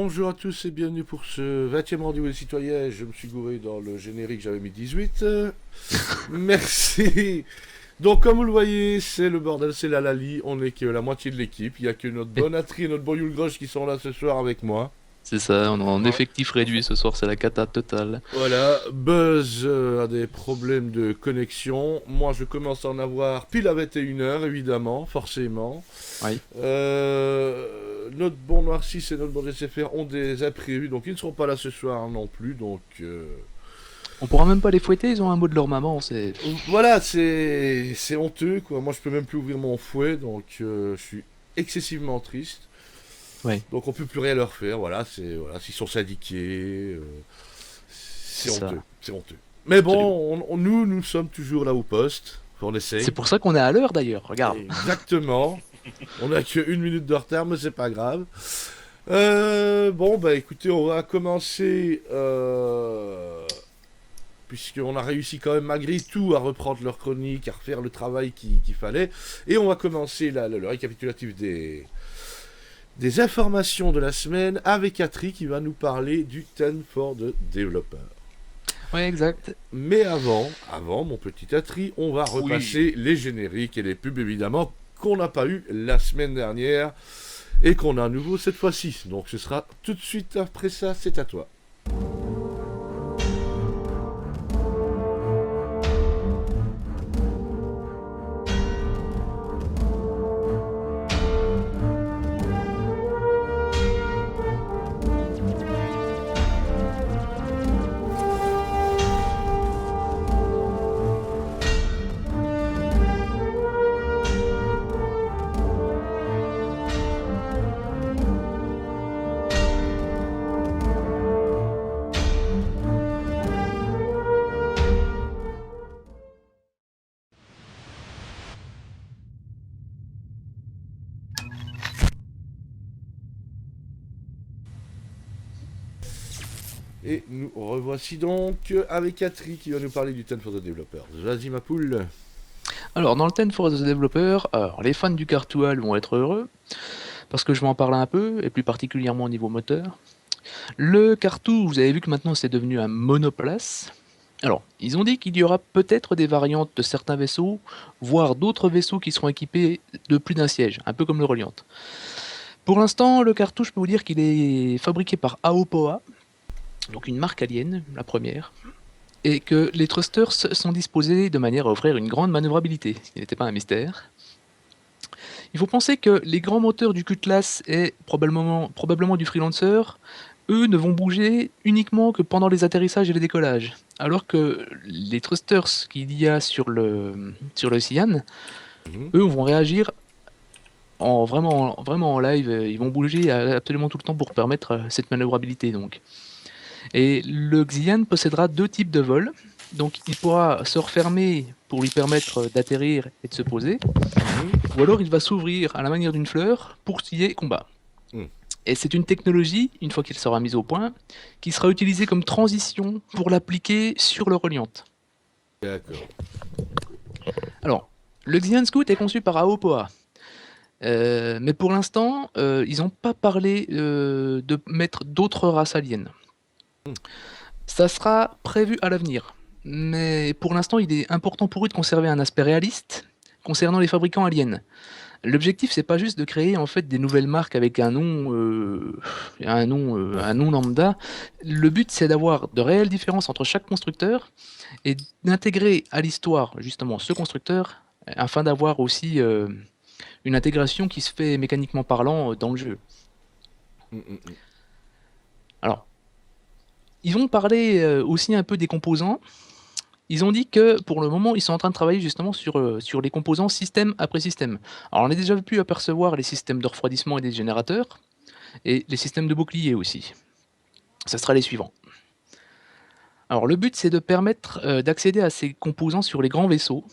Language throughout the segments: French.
bonjour à tous et bienvenue pour ce 20e rendez-vous des citoyens. Je me suis gouré dans le générique, j'avais mis 18. Merci. Donc comme vous le voyez, c'est le bordel, c'est la lali, on est que la moitié de l'équipe. Il n'y a que notre bonne Atri et notre bon Yulgroche qui sont là ce soir avec moi. C'est ça, on est en Ouais. effectif réduit ce soir, c'est la cata totale. Voilà, Buzz a des problèmes de connexion. Moi je commence à en avoir pile à 21h évidemment, forcément. Oui. Notre bon Noircis et notre bon SFR ont des imprévus, donc ils ne seront pas là ce soir non plus. Donc On pourra même pas les fouetter, ils ont un mot de leur maman, c'est... voilà, c'est honteux quoi. Moi je peux même plus ouvrir mon fouet, donc je suis excessivement triste. Ouais, Donc on peut plus rien leur faire. Voilà, c'est voilà, s'ils sont syndiqués, c'est c'est honteux, ça, c'est honteux. Mais absolument. bon, nous sommes toujours là au poste. On C'est essaye. pour ça qu'on est à l'heure d'ailleurs, regarde. Exactement. On a que 1 minute de retard, mais c'est pas grave. Bon, bah écoutez, on va commencer. Puisqu'on a réussi quand même malgré tout à reprendre leur chronique, à refaire le travail qu'il fallait. Et on va commencer le récapitulatif des informations de la semaine avec Atri qui va nous parler du 10 for the Developer. Ouais, exact. Mais avant mon petit Atri, on va Oui. repasser les génériques et les pubs évidemment qu'on n'a pas eu la semaine dernière et qu'on a à nouveau cette fois-ci. Donc ce sera tout de suite après ça, c'est à toi. Et nous revoici donc avec Atri qui va nous parler du 10 for the Developer. Vas-y ma poule. Alors, dans le 10 for the Developer, alors, les fans du Cartoual vont être heureux, parce que je vais en parler un peu, et plus particulièrement au niveau moteur. Le Cartou, vous avez vu que maintenant c'est devenu un monoplace. Alors, ils ont dit qu'il y aura peut-être des variantes de certains vaisseaux, voire d'autres vaisseaux qui seront équipés de plus d'un siège, un peu comme le Reliant. Pour l'instant, le cartouche, je peux vous dire qu'il est fabriqué par Aopoa, donc une marque alien, la première, et que les thrusters sont disposés de manière à offrir une grande manœuvrabilité, ce qui n'était pas un mystère. Il faut penser que les grands moteurs du Cutlass et probablement du Freelancer, eux, ne vont bouger uniquement que pendant les atterrissages et les décollages, alors que les thrusters qu'il y a sur le Cyan, Mhm. eux vont réagir vraiment en live, ils vont bouger absolument tout le temps pour permettre cette manœuvrabilité donc. Et le Xian possédera deux types de vols. Donc il pourra se refermer pour lui permettre d'atterrir et de se poser, Mhm. ou alors il va s'ouvrir à la manière d'une fleur pour qu'il y ait combat. Mhm. Et c'est une technologie, une fois qu'il sera mis au point, qui sera utilisée comme transition pour l'appliquer sur le Reliant. D'accord. Alors, le Xian Scout est conçu par Aopoa. Mais pour l'instant, ils n'ont pas parlé de mettre d'autres races aliens. Mhm. Ça sera prévu à l'avenir. Mais pour l'instant, il est important pour eux de conserver un aspect réaliste concernant les fabricants aliens. L'objectif, c'est pas juste de créer en fait des nouvelles marques avec un nom lambda. Le but, c'est d'avoir de réelles différences entre chaque constructeur et d'intégrer à l'histoire justement ce constructeur afin d'avoir aussi une intégration qui se fait mécaniquement parlant dans le jeu. Mhm. Alors, ils vont parler aussi un peu des composants. Ils ont dit que pour le moment, ils sont en train de travailler justement sur les composants système après système. Alors, on a déjà pu apercevoir les systèmes de refroidissement et des générateurs, et les systèmes de bouclier aussi. Ça sera les suivants. Alors, le but, c'est de permettre d'accéder à ces composants sur les grands vaisseaux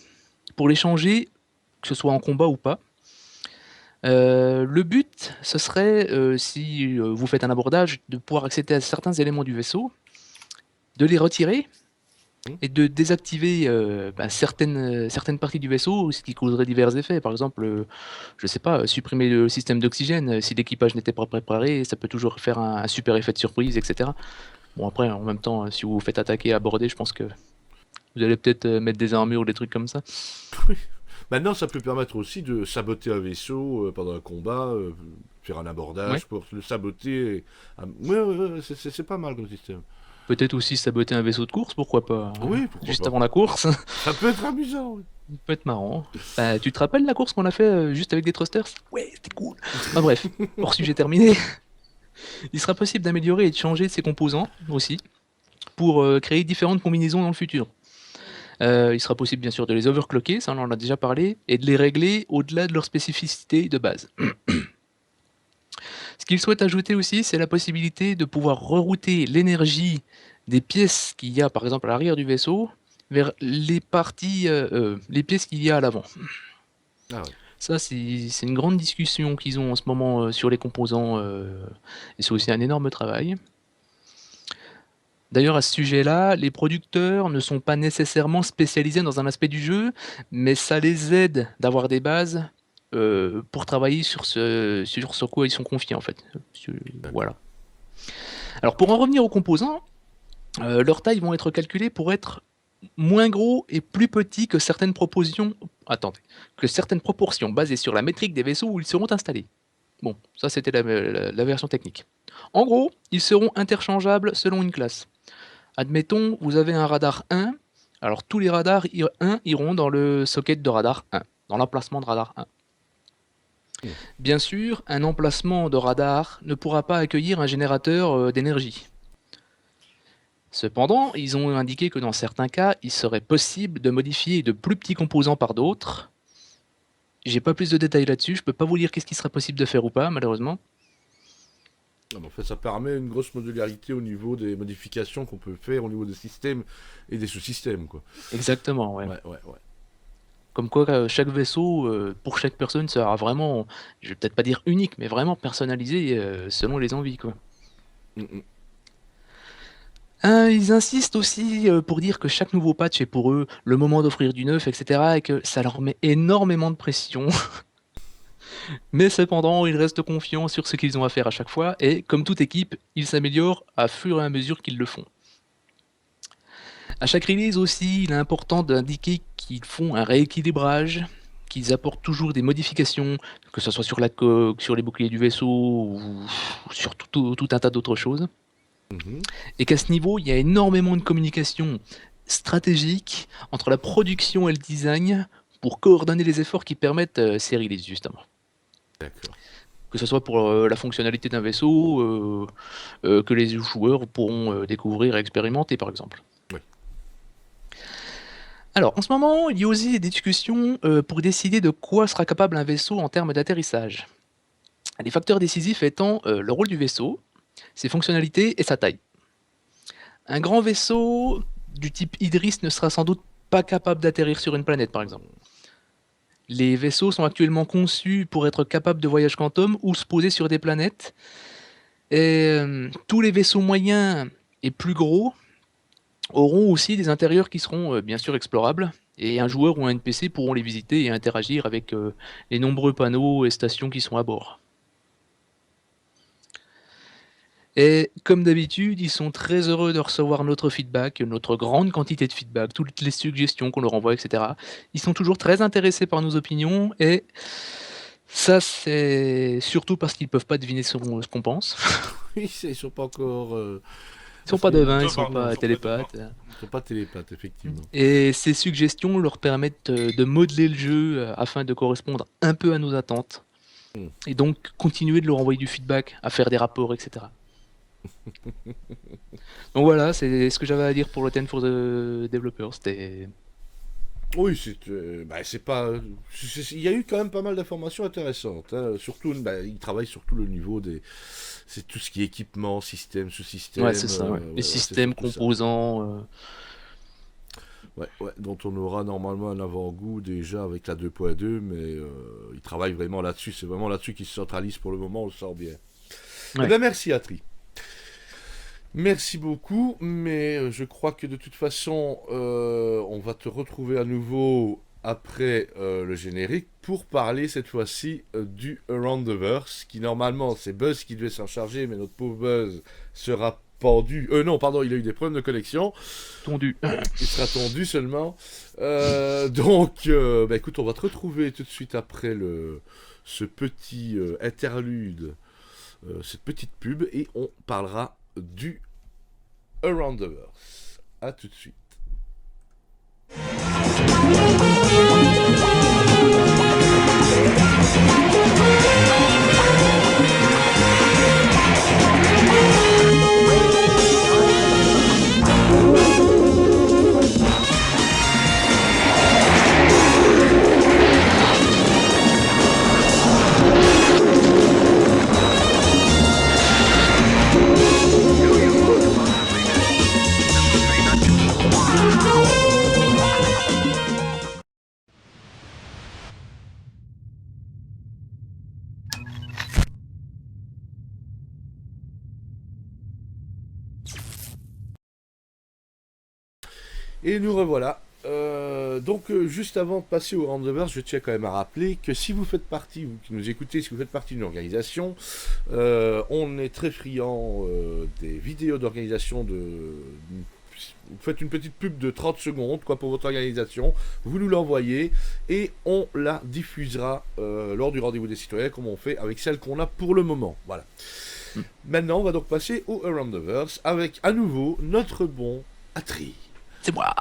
pour les changer, que ce soit en combat ou pas. Le but, ce serait, si vous faites un abordage, de pouvoir accéder à certains éléments du vaisseau, de les retirer Mhm. et de désactiver certaines parties du vaisseau, ce qui causerait divers effets. Par exemple, je sais pas, supprimer le système d'oxygène, si l'équipage n'était pas préparé, ça peut toujours faire un super effet de surprise, etc. Bon, après, en même temps, si vous vous faites attaquer, aborder, je pense que vous allez peut-être mettre des armures ou des trucs comme ça. Oui. Maintenant, ça peut permettre aussi de saboter un vaisseau pendant un combat, faire un Ouais. abordage pour le saboter. Ouais, ouais, ouais, c'est pas mal comme système. Peut-être aussi saboter un vaisseau de course, pourquoi pas, hein, Oui, pourquoi juste pas. avant la course. Ça peut être amusant, oui. Ça peut être marrant. Bah, tu te rappelles la course qu'on a fait juste avec des thrusters? Ouais, c'était cool. Enfin bref, hors sujet terminé. Il sera possible d'améliorer et de changer ses composants aussi pour créer différentes combinaisons dans le futur. Il sera possible bien sûr de les overclocker, ça on en a déjà parlé, et de les régler au-delà de leur spécificité de base. Ce qu'il souhaite ajouter aussi, c'est la possibilité de pouvoir rerouter l'énergie des pièces qu'il y a par exemple à l'arrière du vaisseau vers les pièces qu'il y a à l'avant. Ah ouais. Ça, c'est une grande discussion qu'ils ont en ce moment sur les composants, et c'est aussi un énorme travail. D'ailleurs, à ce sujet-là, les producteurs ne sont pas nécessairement spécialisés dans un aspect du jeu, mais ça les aide d'avoir des bases pour travailler sur ce quoi ils sont confiés en fait. D'accord. Voilà. Alors pour en revenir aux composants, leurs tailles vont être calculées pour être moins gros et plus petits que certaines proportions. Attendez, que certaines proportions basées sur la métrique des vaisseaux où ils seront installés. Bon, ça c'était la version technique. En gros, ils seront interchangeables selon une classe. Admettons, vous avez un radar 1, alors tous les radars 1 iront dans le socket de radar 1, dans l'emplacement de radar 1. Hmm. Bien sûr, un emplacement de radar ne pourra pas accueillir un générateur d'énergie. Cependant, ils ont indiqué que dans certains cas, il serait possible de modifier de plus petits composants par d'autres. J'ai pas plus de détails là-dessus, je peux pas vous dire qu'est-ce qui serait possible de faire ou pas, malheureusement. Ah, mais en fait, ça permet une grosse modularité au niveau des modifications qu'on peut faire au niveau des systèmes et des sous-systèmes, quoi. Exactement, ouais. Ouais, ouais, ouais. Comme quoi, chaque vaisseau, pour chaque personne, sera vraiment, je vais peut-être pas dire unique, mais vraiment personnalisé selon les envies, quoi. Mm, Ils insistent aussi pour dire que chaque nouveau patch est pour eux le moment d'offrir du neuf, etc. et que ça leur met énormément de pression. Mais cependant, ils restent confiants sur ce qu'ils ont à faire à chaque fois et, comme toute équipe, ils s'améliorent à fur et à mesure qu'ils le font. À chaque release aussi, il est important d'indiquer qu'ils font un rééquilibrage, qu'ils apportent toujours des modifications, que ce soit sur la coque, sur les boucliers du vaisseau ou sur tout un tas d'autres choses. mhm. Et qu'à ce niveau, il y a énormément de communication stratégique entre la production et le design pour coordonner les efforts qui permettent ces releases, justement. D'accord. Que ce soit pour la fonctionnalité d'un vaisseau, que les joueurs pourront découvrir et expérimenter, par exemple. Oui. Alors, en ce moment, il y a aussi des discussions pour décider de quoi sera capable un vaisseau en termes d'atterrissage. Les facteurs décisifs étant le rôle du vaisseau, ses fonctionnalités et sa taille. Un grand vaisseau du type Idris ne sera sans doute pas capable d'atterrir sur une planète, par exemple. Les vaisseaux sont actuellement conçus pour être capables de voyage quantum ou se poser sur des planètes. Et tous les vaisseaux moyens et plus gros auront aussi des intérieurs qui seront bien sûr explorables. Et un joueur ou un NPC pourront les visiter et interagir avec les nombreux panneaux et stations qui sont à bord. Et comme d'habitude, ils sont très heureux de recevoir notre feedback, notre grande quantité de feedback, toutes les suggestions qu'on leur envoie, etc. Ils sont toujours très intéressés par nos opinions et ça, c'est surtout parce qu'ils peuvent pas deviner ce qu'on pense. Oui, ils sont pas encore Ils sont à ce pas devins, niveau-là. ils sont pas télépathes. Ils sont pas télépathes, effectivement. Et ces suggestions leur permettent de modeler le jeu afin de correspondre un peu à nos attentes. Hmm. Et donc continuer de leur envoyer du feedback, à faire des rapports, etc. Donc voilà, c'est ce que j'avais à dire pour le 10 for the Developer. C'était. Oui, c'est pas. Il y a eu quand même pas mal d'informations intéressantes, hein. Surtout, ils travaillent surtout le niveau des. C'est tout ce qui est équipement, système, sous-système. Ouais, c'est ça, ouais. Les Ouais, c'est systèmes, surtout ça. composants. Ouais, ouais, dont on aura normalement un avant-goût déjà avec la 2.2, mais ils travaillent vraiment là-dessus. C'est vraiment là-dessus qu'ils se centralisent pour le moment, on le sent bien. Eh Ouais. bien, merci, Atri. Merci beaucoup, mais je crois que de toute façon, on va te retrouver à nouveau après le générique pour parler cette fois-ci du Around the Verse, qui normalement c'est Buzz qui devait s'en charger, mais notre pauvre Buzz sera pendu. Non, pardon, il a eu des problèmes de connexion. Tondu. Il sera tondu seulement. Bah écoute, on va te retrouver tout de suite après ce petit interlude, cette petite pub, et on parlera du Around the Verse. A tout de suite. Et nous revoilà. Juste avant de passer au Roundverse, je tiens quand même à rappeler que si vous faites partie, vous qui nous écoutez, si vous faites partie d'une organisation, on est très friand des vidéos d'organisation vous faites une petite pub de 30 secondes quoi, pour votre organisation, vous nous l'envoyez et on la diffusera lors du rendez-vous des citoyens comme on fait avec celle qu'on a pour le moment. Voilà. Maintenant, on va donc passer au Around the Verse avec à nouveau notre bon Atri. C'est moi.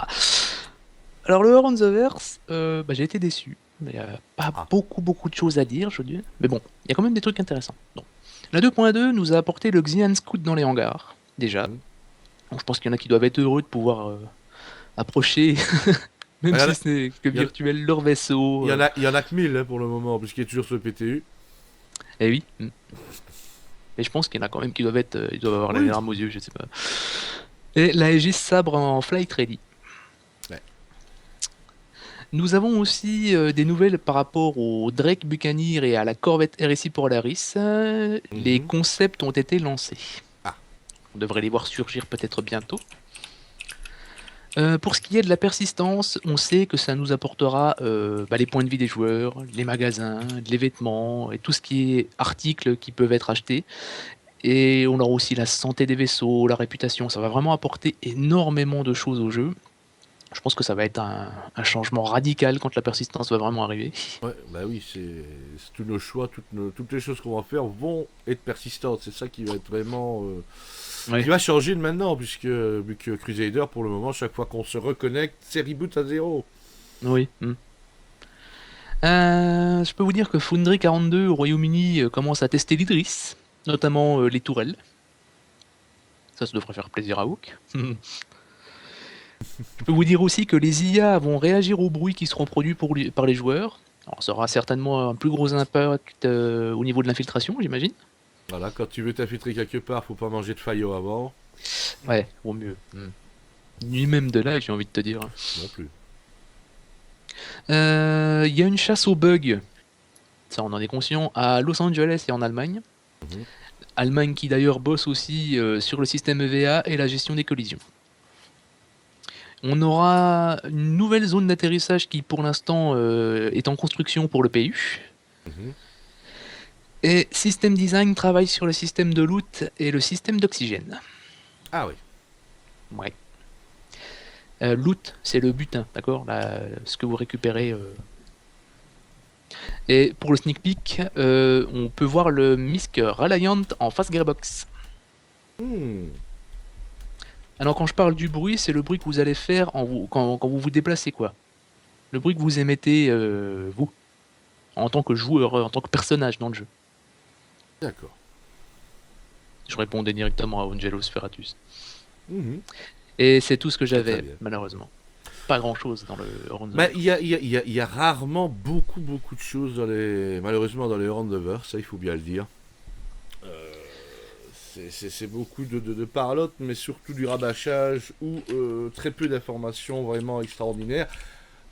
Alors le Around the Verse, j'ai été déçu. Il n'y a pas beaucoup de choses à dire, je veux dire. Mais bon, il y a quand même des trucs intéressants. Donc, la 2.2 nous a apporté le Xian Scout dans les hangars, déjà. Donc, je pense qu'il y en a qui doivent être heureux de pouvoir approcher, même si ce n'est que virtuel, leur vaisseau. Il y en a que 1000 hein, pour le moment, puisqu'il est toujours sur le PTU. Eh oui. Mais je pense qu'il y en a quand même qui doivent ils doivent avoir les larmes aux yeux, je sais pas. Et la Aegis Sabre en flight ready. Ouais. Nous avons aussi des nouvelles par rapport au Drake Buccaneer et à la corvette RSI Polaris. Les concepts ont été lancés. On devrait les voir surgir peut-être bientôt. Pour ce qui est de la persistance, on sait que ça nous apportera les points de vie des joueurs, les magasins, les vêtements et tout ce qui est articles qui peuvent être achetés. Et on aura aussi la santé des vaisseaux, la réputation. Ça va vraiment apporter énormément de choses au jeu. Je pense que ça va être un changement radical quand la persistance va vraiment arriver. Ouais, bah oui, c'est tous nos choix, toutes les choses qu'on va faire vont être persistantes. C'est ça qui va être vraiment... qui va changer de maintenant, puisque Crusader, pour le moment, chaque fois qu'on se reconnecte, c'est reboot à zéro. Oui. Je peux vous dire que Foundry 42 au Royaume-Uni commence à tester l'Idris, notamment les tourelles. Ça devrait faire plaisir à Hook. Je peux vous dire aussi que les IA vont réagir aux bruits qui seront produits par les joueurs. Alors, ça aura certainement un plus gros impact au niveau de l'infiltration, j'imagine. Voilà, quand tu veux t'infiltrer quelque part, faut pas manger de faillot avant. Ouais, au mieux. Ni même de là, j'ai envie de te dire. Non plus. Il y a une chasse aux bugs, ça on en est conscient, à Los Angeles et en Allemagne. Allemagne qui d'ailleurs bosse aussi sur le système EVA et la gestion des collisions. On aura une nouvelle zone d'atterrissage qui pour l'instant est en construction pour le PU. Et System Design travaille sur le système de loot et le système d'oxygène. Ah oui. Ouais. Loot, c'est le butin, d'accord, ce que vous récupérez. Et pour le sneak peek, on peut voir le Misk Reliant en face gearbox. Alors quand je parle du bruit, c'est le bruit que vous allez faire quand vous vous déplacez, quoi. Le bruit que vous émettez, vous, en tant que joueur, en tant que personnage dans le jeu. D'accord. Je répondais directement à Angelos Ferratus. Et c'est tout ce que j'avais, malheureusement. Pas grand-chose dans le Around the Verse. Il y a rarement beaucoup de choses malheureusement dans les Around the Verse, ça il faut bien le dire. C'est beaucoup de parlotte, mais surtout du rabâchage ou très peu d'informations vraiment extraordinaires.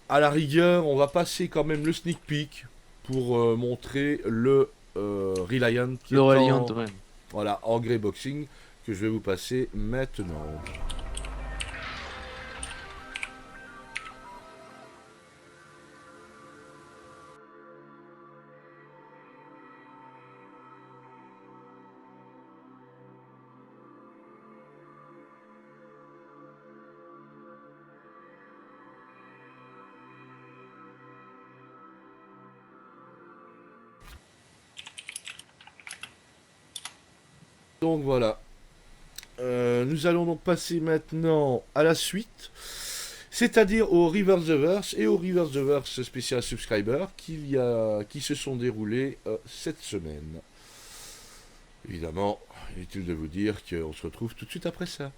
À la rigueur, on va passer quand même le sneak peek pour montrer le Reliant qui le Reliant, ouais. Voilà, en grey boxing, que je vais vous passer maintenant. Donc voilà. Nous allons donc passer maintenant à la suite, c'est-à-dire au Reverse the Verse et au Reverse the Verse spécial subscriber qui se sont déroulés cette semaine. Évidemment, inutile de vous dire qu'on se retrouve tout de suite après ça.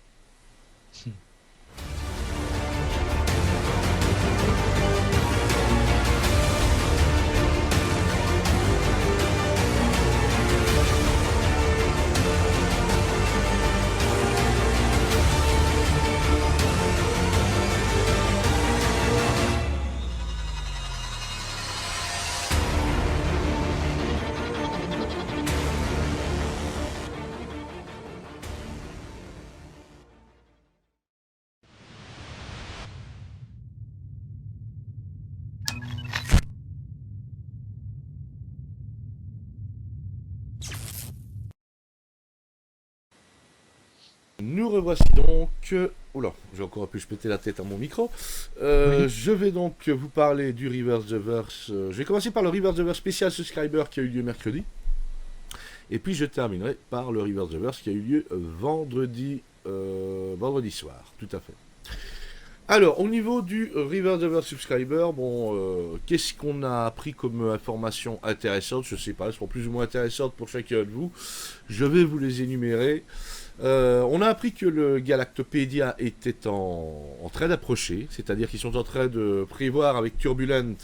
Nous revoici donc. Oula, j'ai encore pu péter la tête à mon micro. Oui. Je vais donc vous parler du Reverse the Verse. Je vais commencer par le Reverse the Verse spécial subscriber qui a eu lieu mercredi. Et puis je terminerai par le Reverse the Verse qui a eu lieu vendredi soir. Tout à fait. Alors, au niveau du Reverse the Verse subscriber, bon, qu'est-ce qu'on a appris comme information intéressante? Je sais pas, elles seront plus ou moins intéressantes pour chacun de vous. Je vais vous les énumérer. On a appris que le Galactopédia était en train d'approcher, c'est-à-dire qu'ils sont en train de prévoir avec Turbulent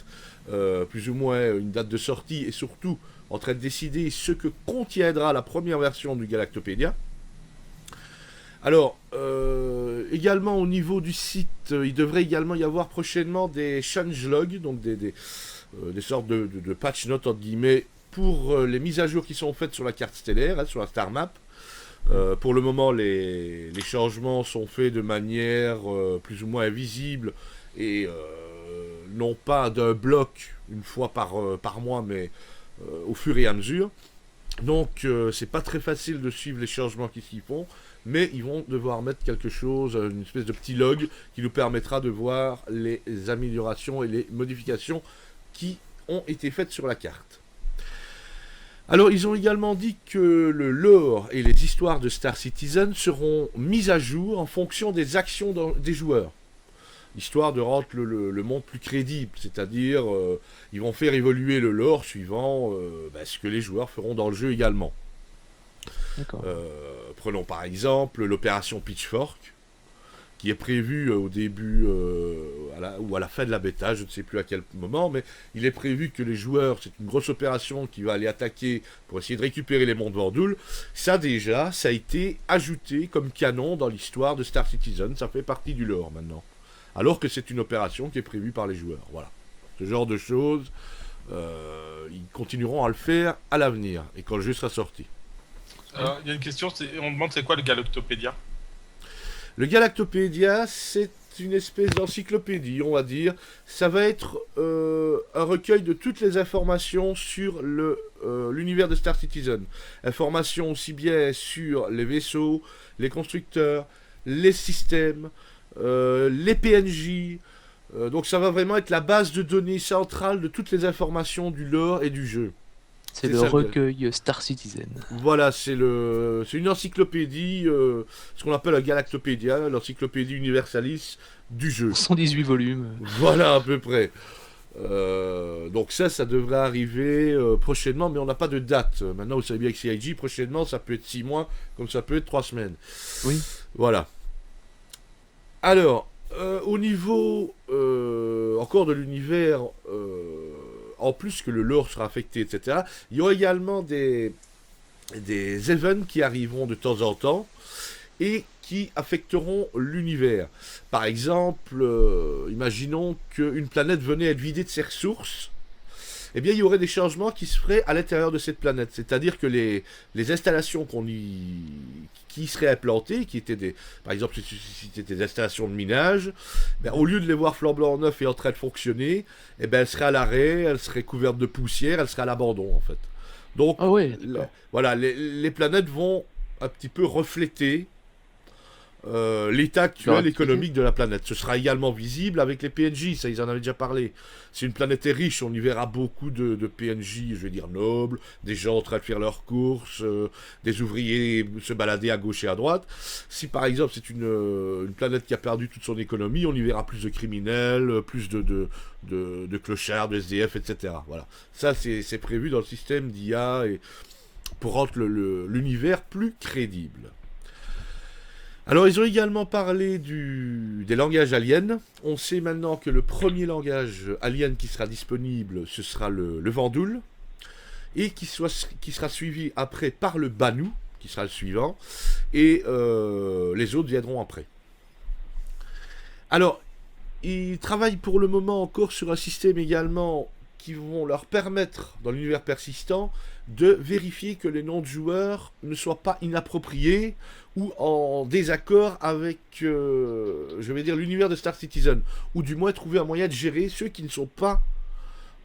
plus ou moins une date de sortie et surtout en train de décider ce que contiendra la première version du Galactopédia. Alors, également au niveau du site, il devrait également y avoir prochainement des changelogs, donc des sortes de patch notes entre guillemets pour les mises à jour qui sont faites sur la carte stellaire, hein, sur la star map. Pour le moment, les changements sont faits de manière plus ou moins invisible et non pas d'un bloc une fois par mois, mais au fur et à mesure. Donc, c'est pas très facile de suivre les changements qui s'y font, mais ils vont devoir mettre quelque chose, une espèce de petit log qui nous permettra de voir les améliorations et les modifications qui ont été faites sur la carte. Alors, ils ont également dit que le lore et les histoires de Star Citizen seront mises à jour en fonction des actions des joueurs, histoire de rendre le monde plus crédible, c'est-à-dire ils vont faire évoluer le lore suivant ce que les joueurs feront dans le jeu également. D'accord. Prenons par exemple l'opération Pitchfork, qui est prévu au début ou à la fin de la bêta, je ne sais plus à quel moment, mais il est prévu que les joueurs, c'est une grosse opération qui va aller attaquer pour essayer de récupérer les mondes Vandoul. Ça a été ajouté comme canon dans l'histoire de Star Citizen, ça fait partie du lore maintenant. Alors que c'est une opération qui est prévue par les joueurs, voilà. Ce genre de choses, ils continueront à le faire à l'avenir, et quand le jeu sera sorti. Il y a une question, on demande c'est quoi le Galactopédia? Le Galactopédia, c'est une espèce d'encyclopédie, on va dire. Ça va être un recueil de toutes les informations sur l'univers de Star Citizen. Informations aussi bien sur les vaisseaux, les constructeurs, les systèmes, les PNJ. Donc ça va vraiment être la base de données centrale de toutes les informations du lore et du jeu. C'est le recueil Star Citizen. Voilà, c'est une encyclopédie, ce qu'on appelle la Galactopédia, l'encyclopédie universalis du jeu. 118 volumes. Voilà, à peu près. Donc ça devrait arriver prochainement, mais on n'a pas de date. Maintenant, vous savez bien que CIG, prochainement, ça peut être 6 mois, comme ça peut être 3 semaines. Oui. Voilà. Alors, au niveau encore de l'univers, en plus que le lore sera affecté, etc., il y aura également des events qui arriveront de temps en temps et qui affecteront l'univers. Par exemple, imaginons qu'une planète venait à être vidée de ses ressources eh bien il y aurait des changements qui se feraient à l'intérieur de cette planète. C'est-à-dire que les installations qui seraient implantées, qui étaient par exemple si c'était des installations de minage, ben, au lieu de les voir flambant neuf et en train de fonctionner, eh ben, elles seraient à l'arrêt, elles seraient couvertes de poussière, elles seraient à l'abandon en fait. Donc Ah ouais, voilà, les planètes vont un petit peu refléter l'état actuel économique de la planète. Ce sera également visible avec les PNJ, ça ils en avaient déjà parlé. Si une planète est riche, on y verra beaucoup de PNJ, je vais dire nobles, des gens en train de faire leurs courses, des ouvriers se balader à gauche et à droite. Si par exemple c'est une planète qui a perdu toute son économie, on y verra plus de criminels, plus de clochards, de SDF, etc. Voilà. Ça c'est prévu dans le système d'IA et pour rendre l'univers plus crédible. Alors, ils ont également parlé des langages aliens. On sait maintenant que le premier langage alien qui sera disponible, ce sera le Vandoul, et qui sera suivi après par le Banu, qui sera le suivant, et les autres viendront après. Alors, ils travaillent pour le moment encore sur un système également qui vont leur permettre, dans l'univers persistant, de vérifier que les noms de joueurs ne soient pas inappropriés ou en désaccord avec, je vais dire, l'univers de Star Citizen, ou du moins trouver un moyen de gérer ceux qui ne sont pas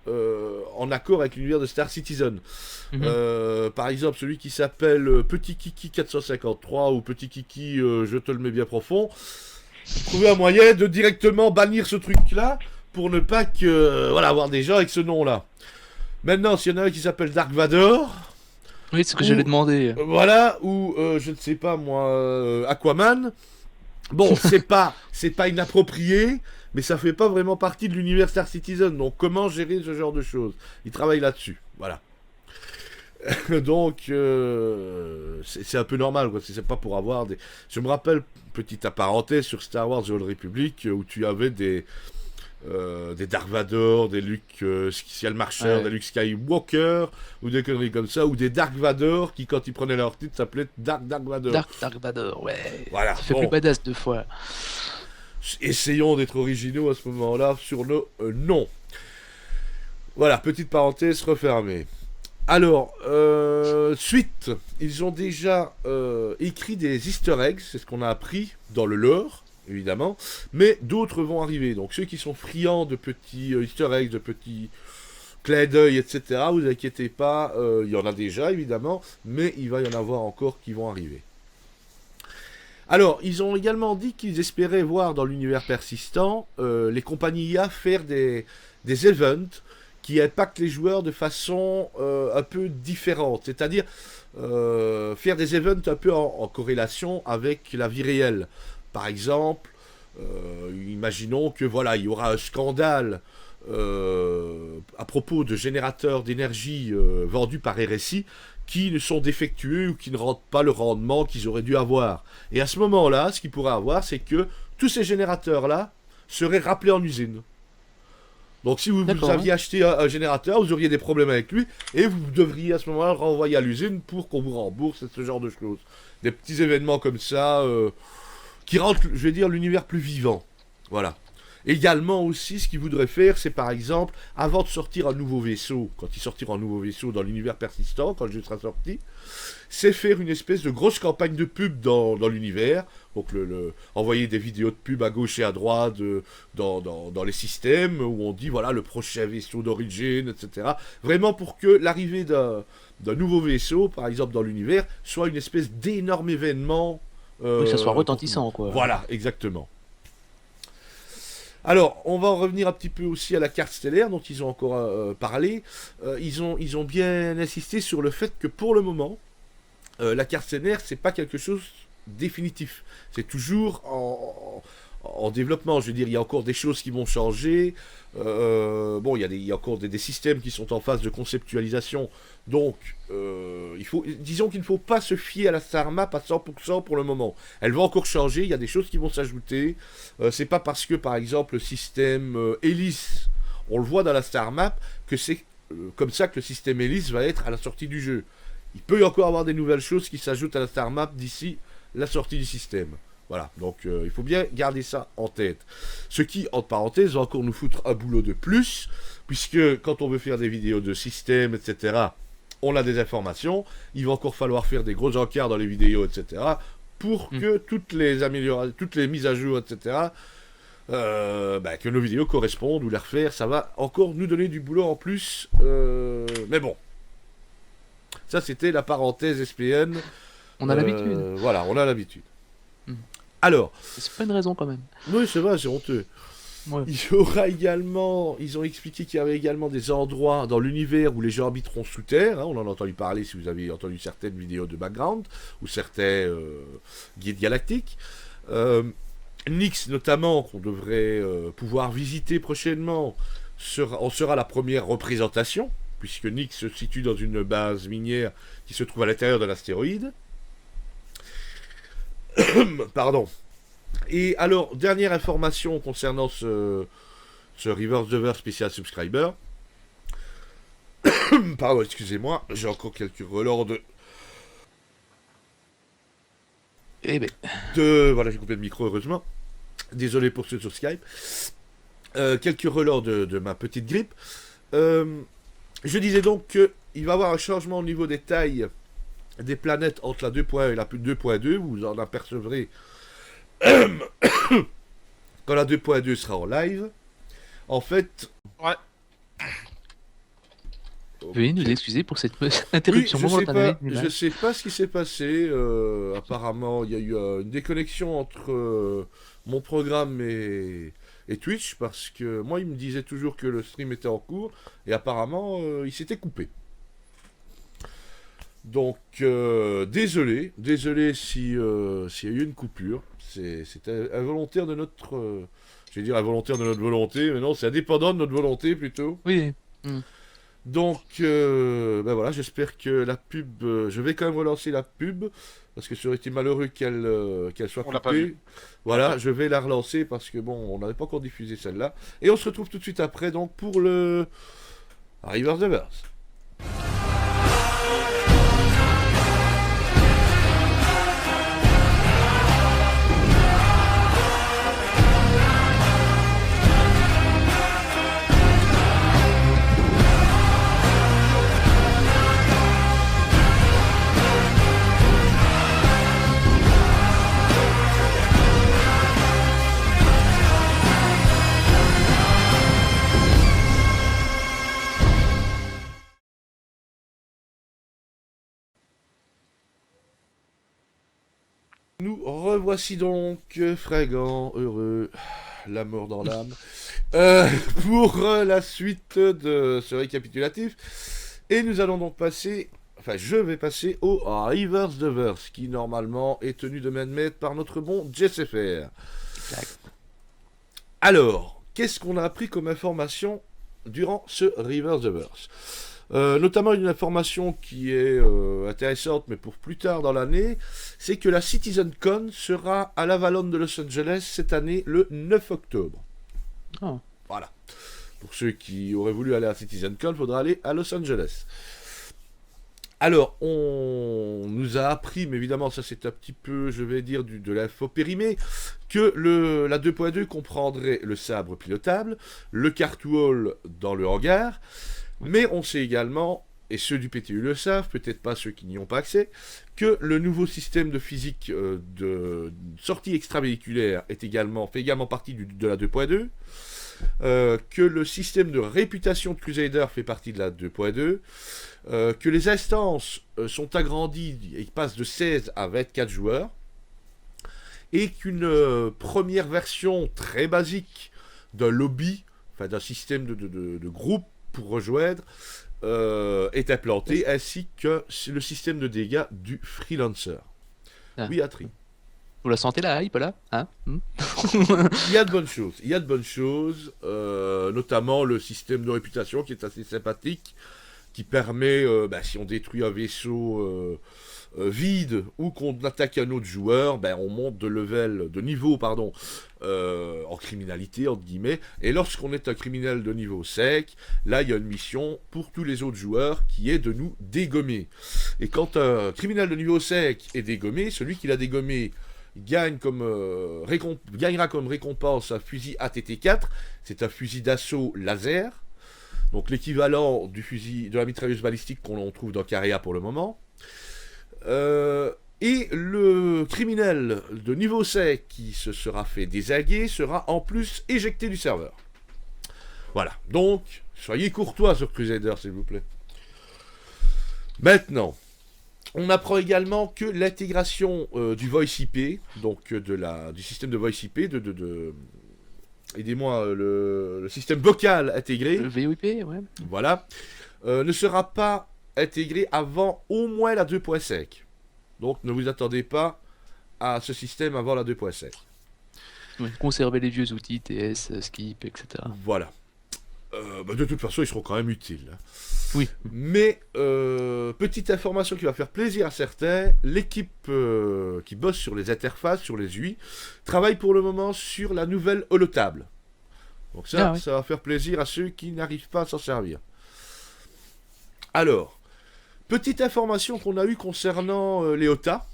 en accord avec l'univers de Star Citizen. Par exemple, celui qui s'appelle Petit Kiki 453 ou Petit Kiki je te le mets bien profond, trouver un moyen de directement bannir ce truc-là pour ne pas avoir des gens avec ce nom-là. Maintenant, s'il y en a un qui s'appelle Dark Vador... Oui, c'est ce que j'allais demander. Voilà, ou je ne sais pas moi, Aquaman. Bon, c'est pas inapproprié, mais ça fait pas vraiment partie de l'univers Star Citizen. Donc comment gérer ce genre de choses? Ils travaillent là-dessus, voilà. Donc c'est un peu normal, quoi. C'est pas pour avoir des... Je me rappelle, petite parenthèse sur Star Wars The Old Republic, où tu avais des Dark Vador, des Luke Skywalker, des Luke Skywalker, ou des conneries comme ça, ou des Dark Vador qui, quand ils prenaient leur titre, s'appelaient Dark Vador. Dark Vador, ouais. Voilà. Ça fait plus badass deux fois. Essayons d'être originaux à ce moment-là sur nos noms. Voilà, petite parenthèse refermée. Alors, suite, ils ont déjà écrit des easter eggs, c'est ce qu'on a appris dans le lore, évidemment, mais d'autres vont arriver. Donc ceux qui sont friands de petits easter eggs, de petits clins d'œil, etc., vous inquiétez pas, il y en a déjà, évidemment, mais il va y en avoir encore qui vont arriver. Alors, ils ont également dit qu'ils espéraient voir dans l'univers persistant les compagnies IA faire des events qui impactent les joueurs de façon un peu différente, c'est-à-dire faire des events un peu en corrélation avec la vie réelle. Par exemple, imaginons que voilà, il y aura un scandale à propos de générateurs d'énergie vendus par RSI qui ne sont défectueux ou qui ne rendent pas le rendement qu'ils auraient dû avoir. Et à ce moment-là, ce qu'ils pourraient avoir, c'est que tous ces générateurs-là seraient rappelés en usine. Donc si vous aviez acheté un générateur, vous auriez des problèmes avec lui, et vous devriez à ce moment-là le renvoyer à l'usine pour qu'on vous rembourse, ce genre de choses. Des petits événements comme ça, qui rendent, je vais dire, l'univers plus vivant. Voilà. Également aussi, ce qu'ils voudraient faire, c'est par exemple, avant de sortir un nouveau vaisseau, quand il sortira un nouveau vaisseau dans l'univers persistant, quand le jeu sera sorti, c'est faire une espèce de grosse campagne de pub dans l'univers, donc envoyer des vidéos de pub à gauche et à droite dans les systèmes, où on dit, voilà, le prochain vaisseau d'origine, etc. Vraiment pour que l'arrivée d'un nouveau vaisseau, par exemple dans l'univers, soit une espèce d'énorme événement. Que ça soit retentissant, quoi. Voilà, exactement. Alors, on va en revenir un petit peu aussi à la carte stellaire dont ils ont encore parlé. Ils ont bien insisté sur le fait que pour le moment, la carte stellaire, c'est pas quelque chose de définitif. C'est toujours en développement. Je veux dire, il y a encore des choses qui vont changer. Bon, il y a encore des systèmes qui sont en phase de conceptualisation. Donc, disons qu'il ne faut pas se fier à la Star Map à 100% pour le moment. Elle va encore changer, il y a des choses qui vont s'ajouter. C'est pas parce que, par exemple, le système Hélice, on le voit dans la Star Map, que c'est comme ça que le système Hélice va être à la sortie du jeu. Il peut y encore avoir des nouvelles choses qui s'ajoutent à la Star Map d'ici la sortie du système. Voilà, donc il faut bien garder ça en tête. Ce qui, entre parenthèses, va encore nous foutre un boulot de plus puisque quand on veut faire des vidéos de système, etc., on a des informations, il va encore falloir faire des gros encarts dans les vidéos, etc., pour que toutes les améliorations, toutes les mises à jour, etc., que nos vidéos correspondent ou les refaire, ça va encore nous donner du boulot en plus, mais bon. Ça, c'était la parenthèse SPN. On a l'habitude. Voilà, on a l'habitude. Mm. Alors. C'est pas une raison quand même. Oui, c'est vrai, c'est honteux. Ouais. Il y aura également, ils ont expliqué qu'il y avait également des endroits dans l'univers où les gens habiteront sous terre. Hein, on en a entendu parler si vous avez entendu certaines vidéos de background ou certains guides galactiques. Nyx notamment, qu'on devrait pouvoir visiter prochainement, en sera la première représentation, puisque Nyx se situe dans une base minière qui se trouve à l'intérieur de l'astéroïde. Pardon. Et alors, dernière information concernant ce Reverse the Verse Special Subscriber. Pardon, excusez-moi, j'ai encore quelques relents Voilà, j'ai coupé le micro, heureusement. Désolé pour ceux sur Skype. Quelques relents de ma petite grippe. Je disais donc qu'il va y avoir un changement au niveau des tailles des planètes entre la 2.1 et la 2.2. Vous en apercevrez quand la 2.2 sera en live. En fait... Ouais. Veuillez nous excuser pour cette interruption momentanée. Je sais pas ce qui s'est passé. Apparemment, il y a eu une déconnexion entre mon programme et Twitch, parce que moi, il me disait toujours que le stream était en cours, et apparemment, il s'était coupé. Donc, désolé s'il y a eu une coupure. C'était involontaire de notre... je vais dire involontaire de notre volonté, mais non, c'est indépendant de notre volonté, plutôt. Oui. Donc, voilà, j'espère que la pub... je vais quand même relancer la pub, parce que ça aurait été malheureux qu'elle soit coupée. On l'a pas vu. Voilà, je vais la relancer, parce que, bon, on n'avait pas encore diffusé celle-là. Et on se retrouve tout de suite après, donc, pour le... Reverse the Verse. Nous revoici donc, fringants, heureux, la mort dans l'âme, pour la suite de ce récapitulatif. Et nous allons donc passer, enfin je vais passer au Reverse the Verse, qui normalement est tenu de main de maître par notre bon JSFR. Alors, qu'est-ce qu'on a appris comme information durant ce Reverse the Verse ? Notamment une information qui est intéressante, mais pour plus tard dans l'année, c'est que la CitizenCon sera à l'Avalon de Los Angeles cette année, le 9 octobre. Oh. Voilà. Pour ceux qui auraient voulu aller à CitizenCon, il faudra aller à Los Angeles. Alors, on nous a appris, mais évidemment, ça c'est un petit peu, je vais dire, de l'info périmée, que la 2.2 comprendrait le sabre pilotable, le Cartwall dans le hangar. Mais on sait également, et ceux du PTU le savent, peut-être pas ceux qui n'y ont pas accès, que le nouveau système de physique de sortie extravéhiculaire fait également partie de la 2.2, que le système de réputation de Crusader fait partie de la 2.2, que les instances sont agrandies et passent de 16 à 24 joueurs, et qu'une première version très basique d'un lobby, enfin d'un système de groupe, pour rejoindre, est implanté, ainsi que le système de dégâts du Freelancer. Ah. Oui, Atri. Vous la sentez la hype là, hein? Il y a de bonnes choses, notamment le système de réputation qui est assez sympathique, qui permet, si on détruit un vaisseau vide ou qu'on attaque un autre joueur, on monte de niveau en criminalité, entre guillemets, et lorsqu'on est un criminel de niveau sec, là il y a une mission pour tous les autres joueurs qui est de nous dégommer. Et quand un criminel de niveau sec est dégommé, celui qui l'a dégommé gagnera comme récompense un fusil ATT-4, c'est un fusil d'assaut laser, Donc l'équivalent du fusil, de la mitrailleuse balistique qu'on trouve dans Carrea pour le moment. Et le criminel de niveau 7 qui se sera fait désaguer sera en plus éjecté du serveur. Voilà, donc soyez courtois sur Crusader s'il vous plaît. Maintenant, on apprend également que l'intégration du Voice IP, donc du système de Voice IP, aidez-moi, le système vocal intégré, Le VoIP, ouais. voilà, ne sera pas intégré avant au moins la 2.5. Donc ne vous attendez pas à ce système avant la 2.5. Ouais, conserver les vieux outils, TS, Skip, etc. Voilà. De toute façon, ils seront quand même utiles. Oui. Mais, petite information qui va faire plaisir à certains, l'équipe qui bosse sur les interfaces, sur les UI, travaille pour le moment sur la nouvelle holotable. Donc ça, oui. ça va faire plaisir à ceux qui n'arrivent pas à s'en servir. Alors, petite information qu'on a eue concernant les OTA.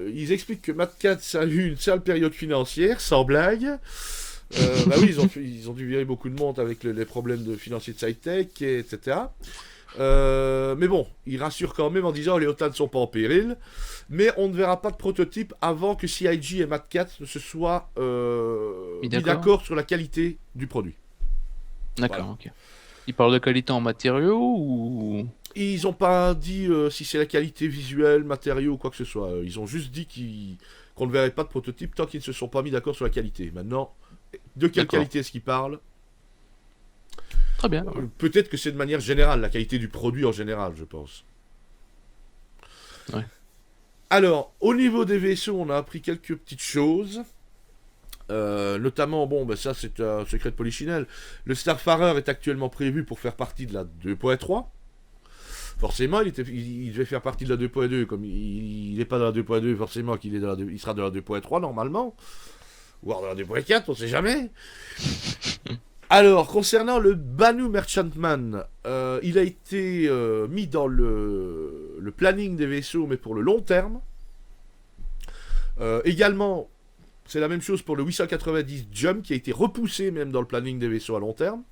Ils expliquent que Mad Catz a eu une sale période financière, sans blague. Bah oui, ils ont dû virer beaucoup de monde avec les problèmes de financiers de SciTech, etc. Mais bon, ils rassurent quand même en disant les OTA ne sont pas en péril. Mais on ne verra pas de prototype avant que CIG et Mad Catz ne se soient mis d'accord sur la qualité du produit. D'accord, Voilà. ok. Ils parlent de qualité en matériaux ou... Ils n'ont pas dit si c'est la qualité visuelle, matériaux ou quoi que ce soit. Ils ont juste dit qu'on ne verrait pas de prototype tant qu'ils ne se sont pas mis d'accord sur la qualité. Maintenant, de quelle D'accord. qualité est-ce qu'ils parlent? Très bien. Peut-être que c'est de manière générale, la qualité du produit en général, je pense. Ouais. Alors, au niveau des vaisseaux, on a appris quelques petites choses. Notamment, bon, ben ça c'est un secret de Polichinelle. Le Starfarer est actuellement prévu pour faire partie de la 2.3. Forcément, il devait faire partie de la 2.2. Comme il n'est pas dans la 2.2, forcément qu'il est il sera dans la 2.3 normalement. Voire dans la 2.4, on sait jamais. Alors, concernant le Banu Merchantman, il a été mis dans le planning des vaisseaux, mais pour le long terme. Également, c'est la même chose pour le 890 Jump, qui a été repoussé même dans le planning des vaisseaux à long terme.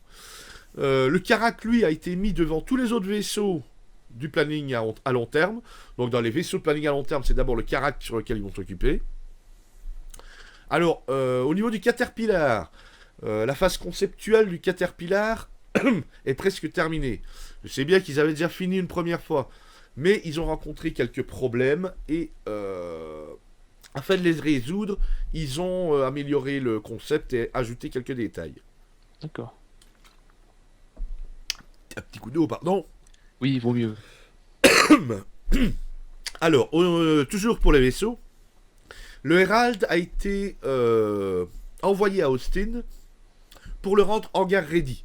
Le Karak, lui, a été mis devant tous les autres vaisseaux du planning à long terme. Donc dans les vaisseaux de planning à long terme, c'est d'abord le Karak sur lequel ils vont s'occuper. Alors, au niveau du Caterpillar, la phase conceptuelle du Caterpillar est presque terminée. Je sais bien qu'ils avaient déjà fini une première fois, mais ils ont rencontré quelques problèmes et afin de les résoudre, ils ont amélioré le concept et ajouté quelques détails. D'accord. Un petit coup d'eau, pardon. Oui, il vaut mieux. Alors, toujours pour les vaisseaux, le Herald a été envoyé à Austin pour le rendre hangar ready.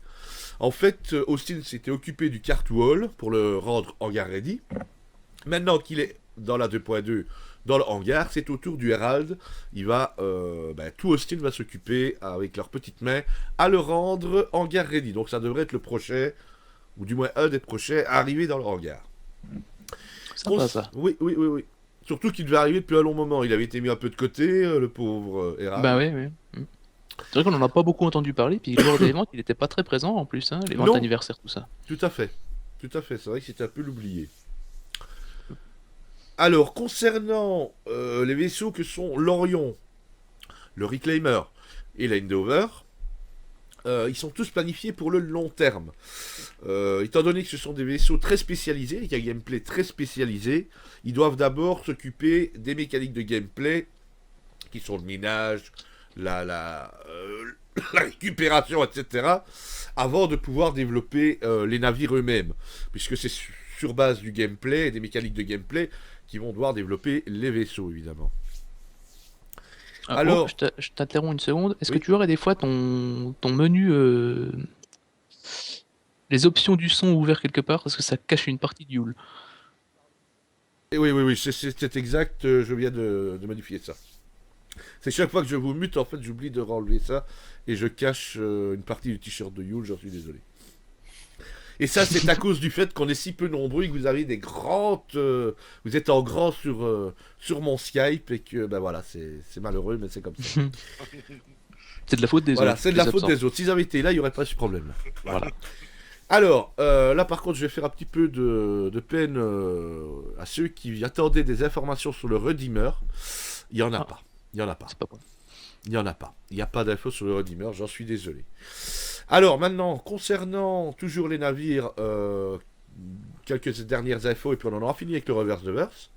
En fait, Austin s'était occupé du Cartwall pour le rendre hangar ready. Maintenant qu'il est dans la 2.2, dans le hangar, c'est au tour du Herald. Tout Austin va s'occuper avec leurs petites mains à le rendre hangar ready. Donc ça devrait être le prochain, ou du moins un des prochains, à arriver dans le hangar. Sympa, ça. Oui. Surtout qu'il devait arriver depuis un long moment. Il avait été mis un peu de côté, le pauvre Herald. Bah oui. C'est vrai qu'on en a pas beaucoup entendu parler, puis lors des ventes, il était pas très présent en plus, hein, les ventes Non. anniversaires, tout ça. Tout à fait. C'est vrai que c'était un peu l'oublié. Alors, concernant les vaisseaux que sont l'Orion, le Reclaimer et l'Endover, ils sont tous planifiés pour le long terme. Étant donné que ce sont des vaisseaux très spécialisés, avec un gameplay très spécialisé, ils doivent d'abord s'occuper des mécaniques de gameplay, qui sont le minage, la récupération, etc., avant de pouvoir développer les navires eux-mêmes, puisque c'est sur base du gameplay et des mécaniques de gameplay qu'ils vont devoir développer les vaisseaux, évidemment. Alors, je t'interromps une seconde. Est-ce oui. que tu aurais des fois ton menu, les options du son ouvertes quelque part, parce que ça cache une partie du HUL? Oui, c'est exact, je viens de modifier ça. C'est chaque fois que je vous mute, en fait, j'oublie de renlever ça, et je cache une partie du t-shirt de Yule, j'en suis désolé. Et ça, c'est à cause du fait qu'on est si peu nombreux et que vous avez des grandes... vous êtes en grand sur mon Skype, et que, ben voilà, c'est malheureux, mais c'est comme ça. C'est de la faute des Voilà, autres. c'est de la faute des autres. S'ils avaient été là, il n'y aurait pas ce problème. Voilà. Alors, là par contre, je vais faire un petit peu de peine à ceux qui attendaient des informations sur le Redeemer. Il n'y en a pas. Il n'y en a pas. C'est pas bon. Il n'y en a pas. Il n'y a pas d'infos sur le Redeemer, j'en suis désolé. Alors maintenant, concernant toujours les navires, quelques dernières infos, et puis on en aura fini avec le Reverse de Verse.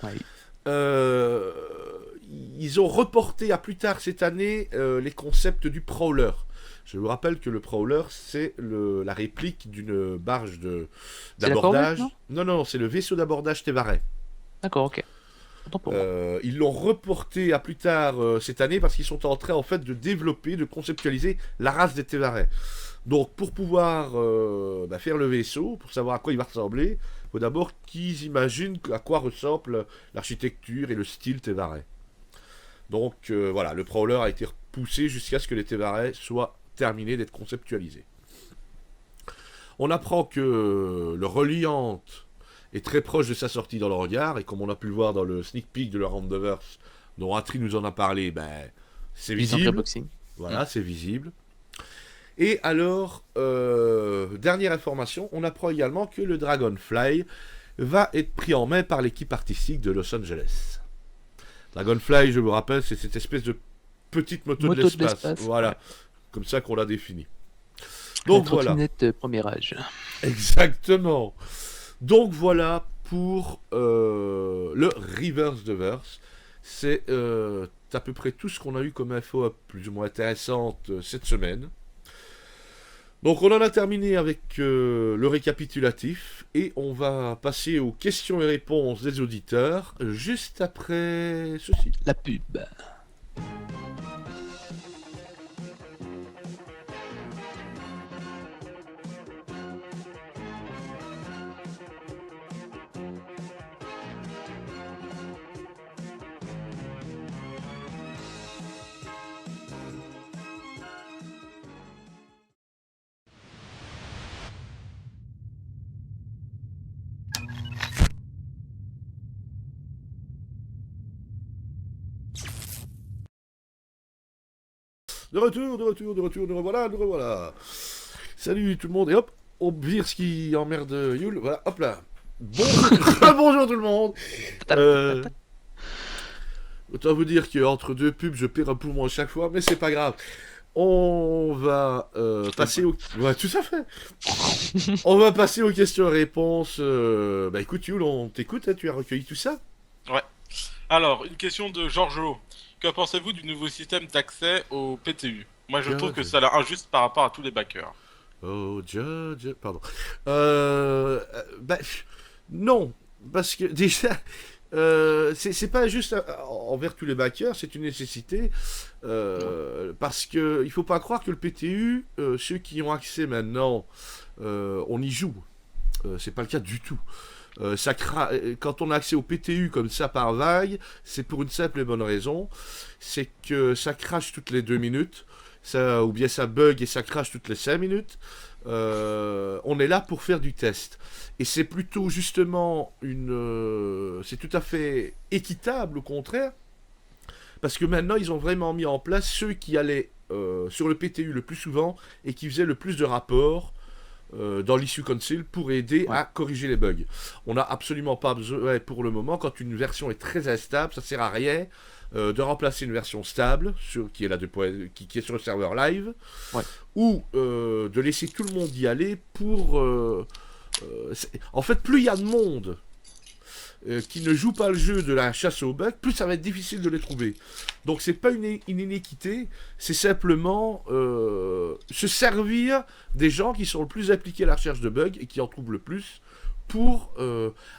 Oui. Ils ont reporté à plus tard cette année les concepts du Prowler. Je vous rappelle que le Prowler, c'est la réplique d'une barge d'abordage. Non, c'est le vaisseau d'abordage Tevaret. D'accord, ok. Autant pour moi. Ils l'ont reporté à plus tard cette année parce qu'ils sont en train en fait de développer, de conceptualiser la race des Tevaret. Donc pour pouvoir faire le vaisseau, pour savoir à quoi il va ressembler, il faut d'abord qu'ils imaginent à quoi ressemble l'architecture et le style Tevaret. Donc voilà, le Prowler a été repoussé jusqu'à ce que les Tevaret soient terminés d'être conceptualisés. On apprend que le Reliant est très proche de sa sortie dans le hangar, et comme on a pu le voir dans le sneak peek de le Roundaverse, dont Atri nous en a parlé, c'est visible. Voilà, c'est visible. Et alors, dernière information, on apprend également que le Dragonfly va être pris en main par l'équipe artistique de Los Angeles. Dragonfly, je vous rappelle, c'est cette espèce de petite moto de l'espace. Voilà, ouais. Comme ça qu'on l'a défini. Donc voilà. Premier âge. Exactement. Donc voilà pour le Reverse de Verse. C'est à peu près tout ce qu'on a eu comme info plus ou moins intéressante cette semaine. Donc on en a terminé avec le récapitulatif et on va passer aux questions et réponses des auditeurs juste après ceci. La pub. De retour, nous revoilà. Salut tout le monde, et hop, on vire ce qui emmerde Yule, voilà, hop là. Bonjour tout le monde. Autant vous dire qu'entre deux pubs, je perds un poumon à chaque fois, mais c'est pas grave. On va passer aux... Ouais, tout à fait. On va passer aux questions et réponses. Écoute Yule, on t'écoute, hein, tu as recueilli tout ça. Ouais. Alors, une question de Giorgio. Que pensez-vous du nouveau système d'accès au PTU? Moi, je trouve que ça a l'air injuste par rapport à tous les backers. Oh, pardon. Non, parce que déjà, c'est pas juste envers tous les backers, c'est une nécessité, parce que il faut pas croire que le PTU, ceux qui ont accès maintenant, on y joue. C'est pas le cas du tout. Quand on a accès au PTU comme ça par vague, c'est pour une simple et bonne raison, c'est que ça crache toutes les 2 minutes, ou bien ça bug et ça crache toutes les 5 minutes. On est là pour faire du test. Et c'est plutôt justement c'est tout à fait équitable au contraire, parce que maintenant ils ont vraiment mis en place ceux qui allaient sur le PTU le plus souvent et qui faisaient le plus de rapports dans l'issue console pour aider à corriger les bugs. On n'a absolument pas besoin, pour le moment, quand une version est très instable, ça sert à rien de remplacer une version stable qui est sur le serveur live, ou de laisser tout le monde y aller pour... en fait, plus il y a de monde qui ne joue pas le jeu de la chasse aux bugs, plus ça va être difficile de les trouver. Donc c'est pas une inéquité, c'est simplement se servir des gens qui sont le plus appliqués à la recherche de bugs et qui en trouvent le plus pour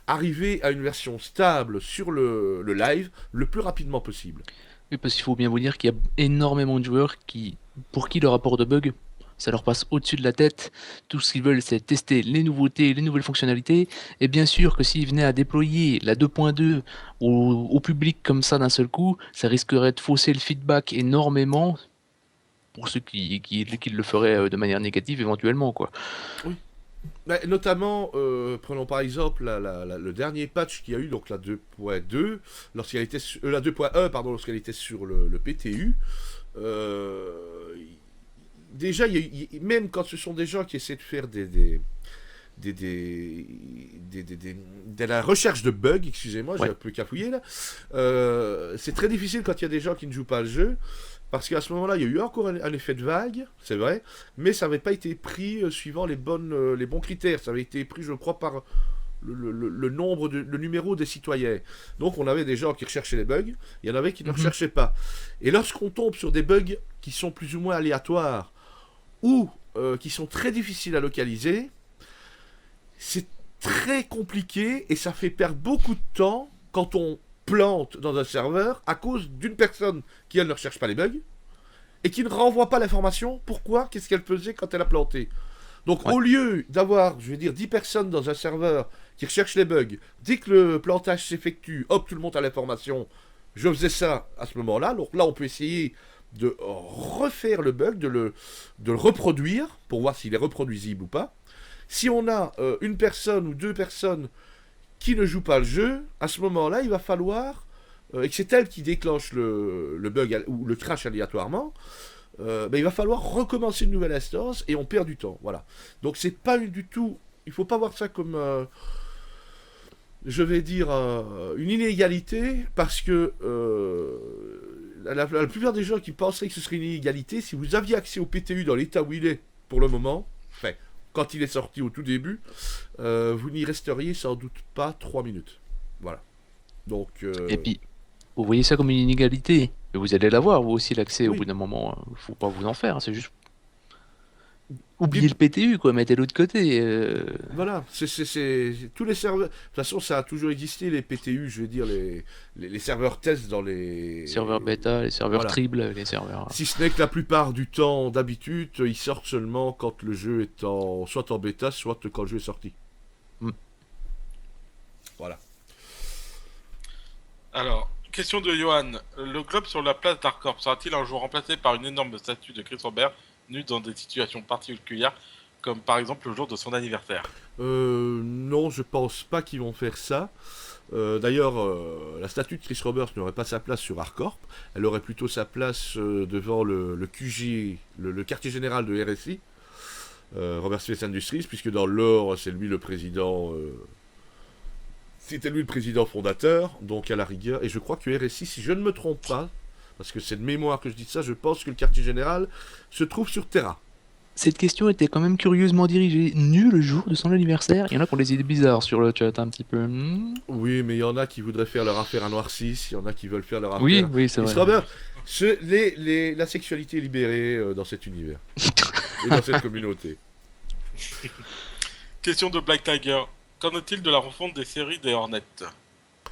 arriver à une version stable sur le live le plus rapidement possible. Oui, parce qu'il faut bien vous dire qu'il y a énormément de joueurs pour qui le rapport de bugs, ça leur passe au-dessus de la tête. Tout ce qu'ils veulent, c'est tester les nouveautés, les nouvelles fonctionnalités. Et bien sûr que s'ils venaient à déployer la 2.2 au public comme ça d'un seul coup, ça risquerait de fausser le feedback énormément pour ceux qui le feraient de manière négative éventuellement, quoi. Oui. Mais notamment, prenons par exemple le dernier patch qu'il y a eu, donc la 2.2, la 2.1, pardon, lorsqu'elle était sur le PTU. déjà, même quand ce sont des gens qui essaient de faire de la recherche de bugs, excusez-moi, j'ai un peu cafouillé là, c'est très difficile quand il y a des gens qui ne jouent pas le jeu, parce qu'à ce moment-là, il y a eu encore un effet de vague, c'est vrai, mais ça n'avait pas été pris suivant les bons critères, ça avait été pris, je crois, par le numéro des citoyens. Donc on avait des gens qui recherchaient les bugs, il y en avait qui ne recherchaient pas. Et lorsqu'on tombe sur des bugs qui sont plus ou moins aléatoires, ou qui sont très difficiles à localiser, c'est très compliqué et ça fait perdre beaucoup de temps quand on plante dans un serveur à cause d'une personne qui, elle, ne recherche pas les bugs et qui ne renvoie pas l'information. Pourquoi? Qu'est-ce qu'elle faisait quand elle a planté? Donc au lieu d'avoir, je vais dire, 10 personnes dans un serveur qui recherchent les bugs, dès que le plantage s'effectue, hop, tout le monde a l'information. Je faisais ça à ce moment-là. Donc là, on peut essayer de refaire le bug, de le reproduire pour voir s'il est reproduisible ou pas. Si on a une personne ou deux personnes qui ne jouent pas le jeu, à ce moment-là, il va falloir, et que c'est elle qui déclenche le bug ou le crash aléatoirement, il va falloir recommencer une nouvelle instance et on perd du temps. Voilà. Donc c'est pas du tout, il faut pas voir ça comme, je vais dire, une inégalité, parce que la plupart des gens qui penseraient que ce serait une inégalité, si vous aviez accès au PTU dans l'état où il est pour le moment, enfin, quand il est sorti au tout début, vous n'y resteriez sans doute pas 3 minutes. Voilà. Donc, Et puis, vous voyez ça comme une inégalité, mais vous allez l'avoir, vous aussi, l'accès au Oui. bout d'un moment. Faut pas vous en faire, c'est juste. Oubliez le PTU, quoi, mettez l'autre côté. Voilà, c'est tous les serveurs. De toute façon, ça a toujours existé, les PTU, je veux dire, les serveurs test dans les. Serveurs bêta, les serveurs Voilà. triple, les serveurs. Si ce n'est que la plupart du temps, d'habitude, ils sortent seulement quand le jeu est soit en bêta, soit quand le jeu est sorti. Mm. Voilà. Alors, question de Johan. Le globe sur la place d'Arcorp sera-t-il un jour remplacé par une énorme statue de Chris Robert, nue dans des situations particulières, comme par exemple le jour de son anniversaire? Non, je pense pas qu'ils vont faire ça. D'ailleurs, la statue de Chris Roberts n'aurait pas sa place sur Arcorp. Elle aurait plutôt sa place devant le QG, le quartier général de RSI, Robert Space Industries, puisque dans le lore, c'est lui le président. C'était lui le président fondateur, donc à la rigueur. Et je crois que RSI, si je ne me trompe pas, parce que c'est de mémoire que je dis ça, je pense que le quartier général se trouve sur Terra. Cette question était quand même curieusement dirigée. Nu le jour de son anniversaire. Il y en a qui ont des idées bizarres sur le chat, un petit peu. Oui, mais il y en a qui voudraient faire leur affaire à Noir 6, il y en a qui veulent faire leur affaire. Oui, c'est Chris vrai. Robert, la sexualité est libérée dans cet univers. Et dans cette communauté. Question de Black Tiger. Qu'en est-il de la refonte des séries des Hornets?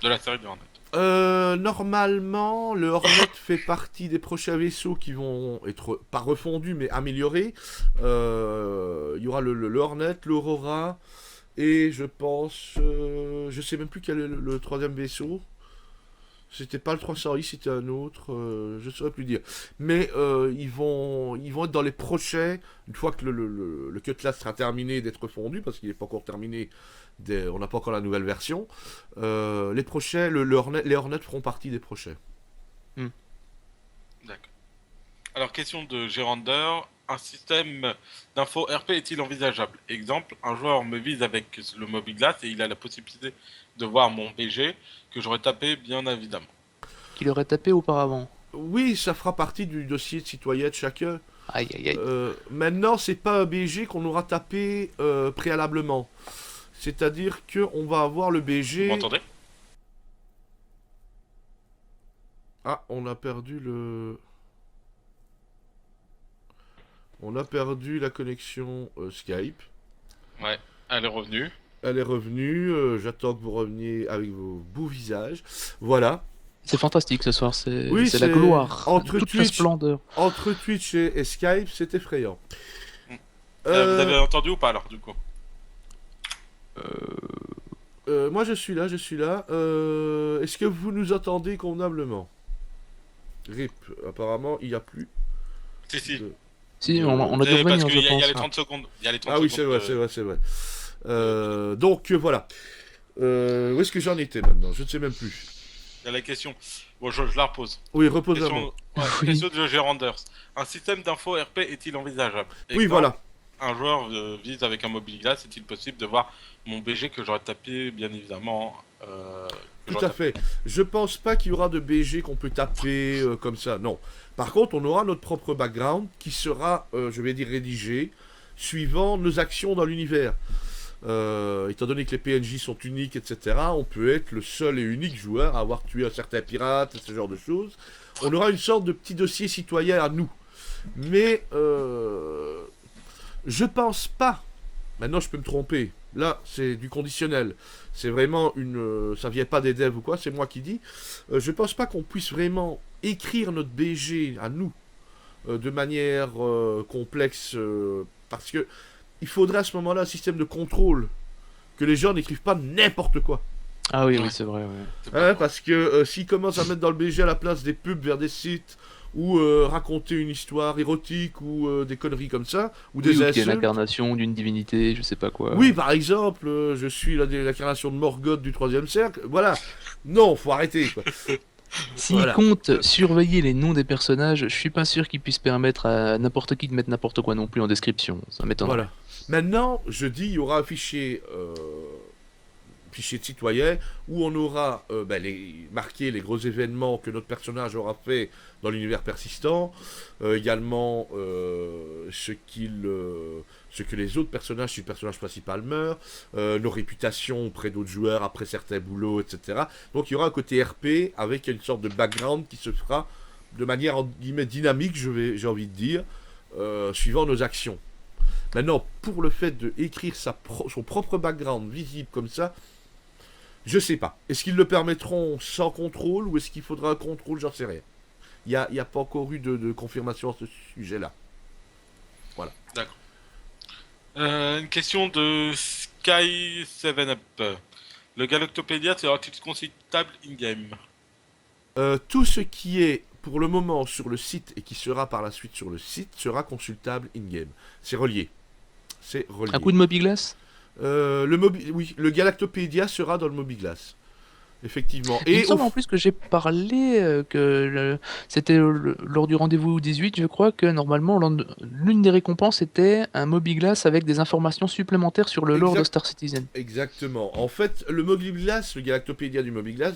De la série des Hornets. Normalement, le Hornet fait partie des prochains vaisseaux qui vont être, pas refondus, mais améliorés. Il y aura le Hornet, l'Aurora, et je pense... je sais même plus quel est le troisième vaisseau. C'était pas le 300i, c'était un autre, je ne saurais plus dire. Mais ils vont être dans les prochains, une fois que le Cutlass sera terminé d'être fondu, parce qu'il n'est pas encore terminé, on n'a pas encore la nouvelle version. Les prochains, les Hornets feront partie des prochains. D'accord. Alors, question de Gérander. Un système d'info RP est-il envisageable? Exemple, un joueur me vise avec le Mobiglass et il a la possibilité de voir mon BG que j'aurais tapé, bien évidemment. Qu'il aurait tapé auparavant. Oui, ça fera partie du dossier de citoyen de chacun. Aïe, aïe, aïe. Maintenant, c'est pas un BG qu'on aura tapé préalablement. C'est-à-dire qu'on va avoir le BG... Vous m'entendez? Ah, on a perdu le... On a perdu la connexion Skype. Ouais, elle est revenue. Elle est revenue. J'attends que vous reveniez avec vos beaux visages. Voilà. C'est fantastique ce soir, c'est Oui, la gloire. entre toute la Twitch, splendeur. entre Twitch et Skype, c'est effrayant. Vous avez entendu ou pas alors, du coup? Moi, je suis là. Est-ce que vous nous entendez convenablement? RIP. Apparemment, il n'y a plus. Si. Si, on a dû Parce revenir, qu'il je y a pense. les 30 secondes. Il y a les 30 Ah oui, secondes, c'est vrai. Donc, voilà. Où est-ce que j'en étais maintenant? Je ne sais même plus. Il y a la question. Bon, je la repose. Oui, repose-la. Question, Oui. question de Geranders. Un système d'info RP est-il envisageable? Oui, Exemple, voilà. un joueur vise avec un mobile glace, est-il possible de voir mon BG que j'aurais tapé, bien évidemment que Tout j'aurais à tapé. fait. Je pense pas qu'il y aura de BG qu'on peut taper comme ça. Non. Par contre, on aura notre propre background qui sera, je vais dire, rédigé suivant nos actions dans l'univers. Étant donné que les PNJ sont uniques, etc., on peut être le seul et unique joueur à avoir tué un certain pirate, ce genre de choses. On aura une sorte de petit dossier citoyen à nous. Mais je pense pas. Maintenant, je peux me tromper. Là, c'est du conditionnel. C'est vraiment une. Ça vient pas des devs ou quoi, c'est moi qui dis. Je pense pas qu'on puisse vraiment écrire notre BG à nous de manière complexe parce que il faudrait à ce moment-là un système de contrôle que les gens n'écrivent pas n'importe quoi. Ah oui, Ouais. oui, c'est vrai, ouais. C'est pas faux. Parce que s'ils commencent à mettre dans le BG à la place des pubs vers des sites ou raconter une histoire érotique ou des conneries comme ça, ou Oui, des ou qu'il y a insultes. l'incarnation d'une divinité, je sais pas quoi. Oui, par exemple, je suis l'incarnation de Morgoth du troisième cercle. Voilà. Non, faut arrêter, quoi. S'ils Voilà. comptent surveiller les noms des personnages, je suis pas sûr qu'ils puissent permettre à n'importe qui de mettre n'importe quoi non plus en description. Ça m'étonnerait. Voilà. Maintenant, je dis, il y aura un fichier de citoyen où on aura marqué les gros événements que notre personnage aura fait dans l'univers persistant, également ce que les autres personnages, si le personnage principal meurt, nos réputations auprès d'autres joueurs après certains boulots, etc. Donc il y aura un côté RP avec une sorte de background qui se fera de manière en guillemets dynamique, j'ai envie de dire, suivant nos actions. Maintenant, pour le fait de écrire son propre background visible comme ça, je sais pas. Est-ce qu'ils le permettront sans contrôle ou est-ce qu'il faudra un contrôle? J'en sais rien. Il n'y a pas encore eu de confirmation à ce sujet-là. D'accord. Une question de Sky7up. Le Galactopédia sera-t-il consultable in-game? Tout ce qui est pour le moment sur le site et qui sera par la suite sur le site sera consultable in-game. C'est relié. C'est relié. Un coup de Mobiglass? Oui, le Galactopédia sera dans le Mobiglass. Effectivement. Il me Et semble en plus que j'ai parlé c'était lors du rendez-vous 18, je crois que normalement l'une des récompenses était un Mobiglass avec des informations supplémentaires sur le lore de Star Citizen. Exactement. En fait, le Mobiglass, le Galactopédia du Mobiglass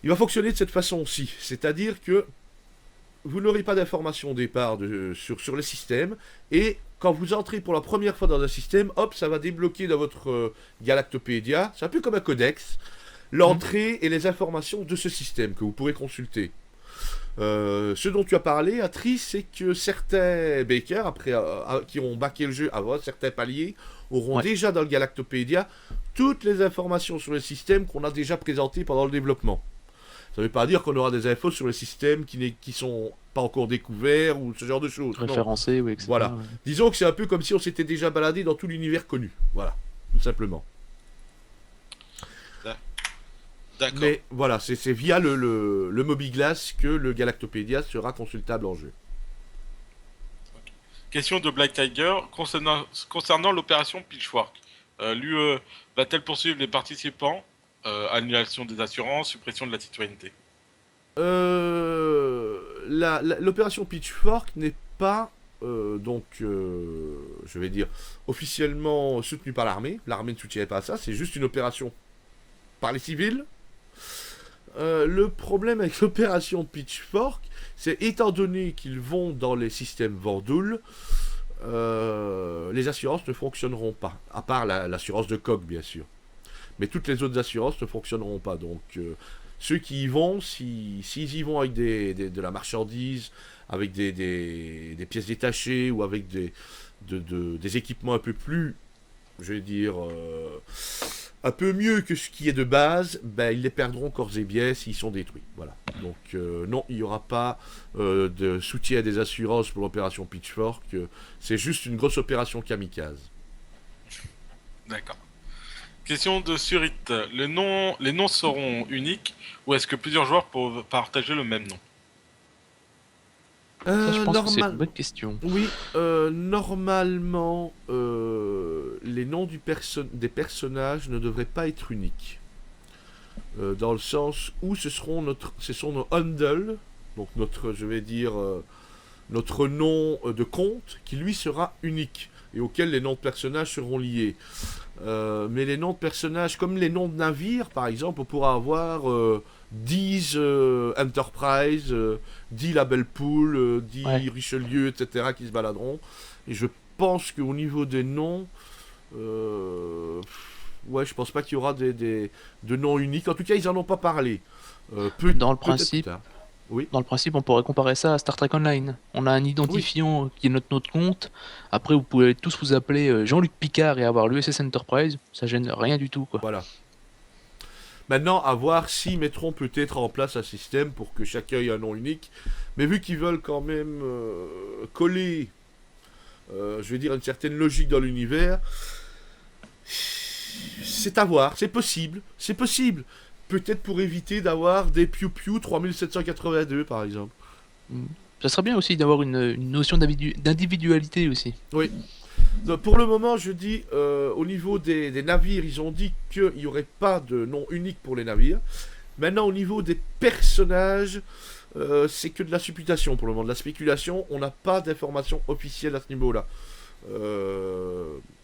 il va fonctionner de cette façon aussi. C'est-à-dire que vous n'aurez pas d'informations au départ sur le système, et quand vous entrez pour la première fois dans un système, hop, ça va débloquer dans votre Galactopédia, c'est un peu comme un codex, l'entrée et les informations de ce système que vous pourrez consulter. Ce dont tu as parlé, Atri, c'est que certains bakers, qui ont backé le jeu avant certains paliers, auront déjà dans le Galactopédia toutes les informations sur le système qu'on a déjà présentées pendant le développement. Ça ne veut pas dire qu'on aura des infos sur les systèmes qui sont pas encore découverts ou ce genre de choses. Référencé, oui, etc. Voilà. Ouais. Disons que c'est un peu comme si on s'était déjà baladé dans tout l'univers connu. Voilà, tout simplement. D'accord. Mais voilà, c'est via le Mobiglass que le Galactopédia sera consultable en jeu. Question de Black Tiger. Concernant l'opération Pitchfork, l'UE va-t-elle poursuivre les participants? Annulation des assurances, suppression de la citoyenneté. L'opération Pitchfork n'est pas, je vais dire, officiellement soutenue par l'armée. L'armée ne soutient pas ça, c'est juste une opération par les civils. Le problème avec l'opération Pitchfork, c'est étant donné qu'ils vont dans les systèmes Vordoul, les assurances ne fonctionneront pas, à part l'assurance de COG bien sûr. Mais toutes les autres assurances ne fonctionneront pas. Donc ceux qui y vont, s'ils y vont avec de la marchandise, avec des pièces détachées ou avec des équipements un peu plus, je vais dire, un peu mieux que ce qui est de base, ben, ils les perdront corps et biais s'ils sont détruits. Voilà. Donc non, il n'y aura pas de soutien des assurances pour l'opération Pitchfork. C'est juste une grosse opération kamikaze. D'accord. Question de Surit. Les noms seront uniques ou est-ce que plusieurs joueurs peuvent partager le même nom? Ça, je pense que c'est une bonne question. Oui, normalement, les noms des personnages ne devraient pas être uniques. dans le sens où ce sont nos handles, donc notre nom de compte, qui lui sera unique et auquel les noms de personnages seront liés. Mais les noms de personnages, comme les noms de navires, par exemple, on pourra avoir 10 Enterprise, 10 Label Pool, 10 Richelieu, etc. qui se baladeront. Et je pense qu'au niveau des noms, je pense pas qu'il y aura de noms uniques. En tout cas, ils en ont pas parlé. Dans le principe, oui. Dans le principe, on pourrait comparer ça à Star Trek Online. On a un identifiant qui est notre compte. Après, vous pouvez tous vous appeler Jean-Luc Picard et avoir l'USS Enterprise. Ça gêne rien du tout, quoi. Voilà. Maintenant, à voir s'ils mettront peut-être en place un système pour que chacun ait un nom unique. Mais vu qu'ils veulent quand même coller, je vais dire, une certaine logique dans l'univers, c'est à voir. C'est possible. C'est possible. Peut-être pour éviter d'avoir des Pew Pew 3782 par exemple. Ça serait bien aussi d'avoir une notion d'individualité aussi. Oui. Donc, pour le moment, je dis, au niveau des navires, ils ont dit qu'il n'y aurait pas de nom unique pour les navires. Maintenant, au niveau des personnages, c'est que de la supputation pour le moment, de la spéculation. On n'a pas d'informations officielles à ce niveau-là.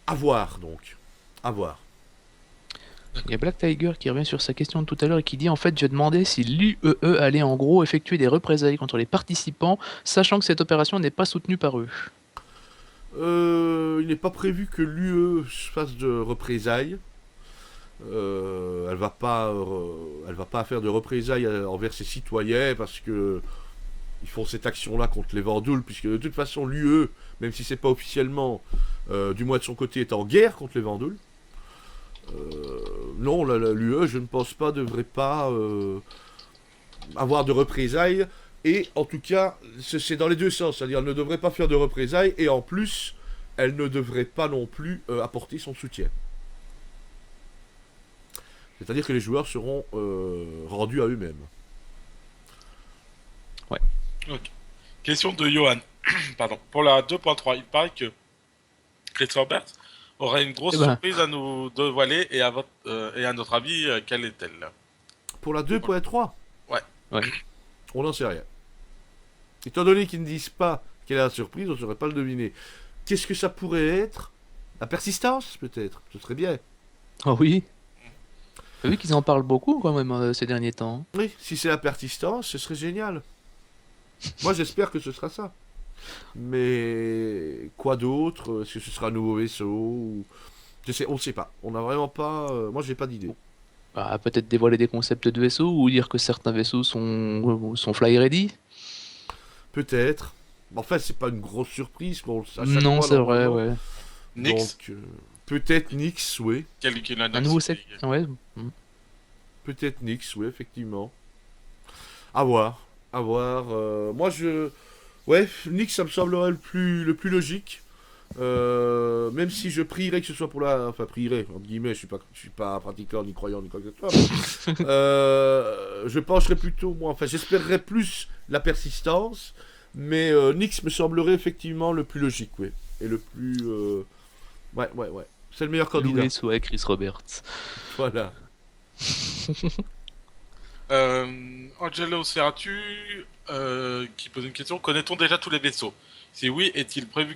À voir, donc. À voir. Il y a Black Tiger qui revient sur sa question de tout à l'heure et qui dit en fait je demandais si l'UEE allait en gros effectuer des représailles contre les participants, sachant que cette opération n'est pas soutenue par eux. Il n'est pas prévu que l'UE fasse de représailles. Elle va pas faire de représailles envers ses citoyens parce que ils font cette action-là contre les Vandouls, puisque de toute façon l'UE, même si c'est pas officiellement, du moins de son côté, est en guerre contre les Vandouls. Non, l'UE, je ne pense pas, devrait pas avoir de représailles. Et en tout cas, c'est dans les deux sens. C'est-à-dire, elle ne devrait pas faire de représailles. Et en plus, elle ne devrait pas non plus apporter son soutien. C'est-à-dire que les joueurs seront rendus à eux-mêmes. Ouais. Ok. Question de Johan. Pardon. Pour la 2.3, il paraît que Chris Roberts aurait une grosse surprise à nous dévoiler et à notre avis, quelle est-elle? Pour la 2.3 ? Ouais. On n'en sait rien. Étant donné qu'ils ne disent pas quelle est la surprise, on ne saurait pas le deviner. Qu'est-ce que ça pourrait être? La persistance, peut-être. Ce serait bien. Ah oui. T'as vu qu'ils en parlent beaucoup quand même ces derniers temps. Oui, si c'est la persistance, ce serait génial. Moi, j'espère que ce sera ça. Mais quoi d'autre? Est-ce que ce sera un nouveau vaisseau ou... On ne sait pas. On n'a vraiment pas... Moi, j'ai pas d'idée. Bah, peut-être dévoiler des concepts de vaisseaux ou dire que certains vaisseaux sont fly ready. Peut-être. En fait, c'est pas une grosse surprise. Non, c'est vrai, ouais. Nyx. Donc, peut-être Nyx, oui. Un nouveau set. Ouais. Peut-être Nyx, oui, effectivement. À voir. Moi, ouais, Nyx, ça me semblerait le plus logique. Même si je prierais que ce soit pour la... Enfin, prierais, entre guillemets, je suis pas pratiquant, ni croyant, ni quoi que ce soit. Je pencherais plutôt, moi, enfin, j'espérerais plus la persistance, mais Nyx me semblerait effectivement le plus logique, oui. Et le plus... Ouais. C'est le meilleur candidat. Loué soit Chris Roberts. Voilà. Angelo Serratu qui pose une question. Connaît-on déjà tous les vaisseaux? Si oui, est-il prévu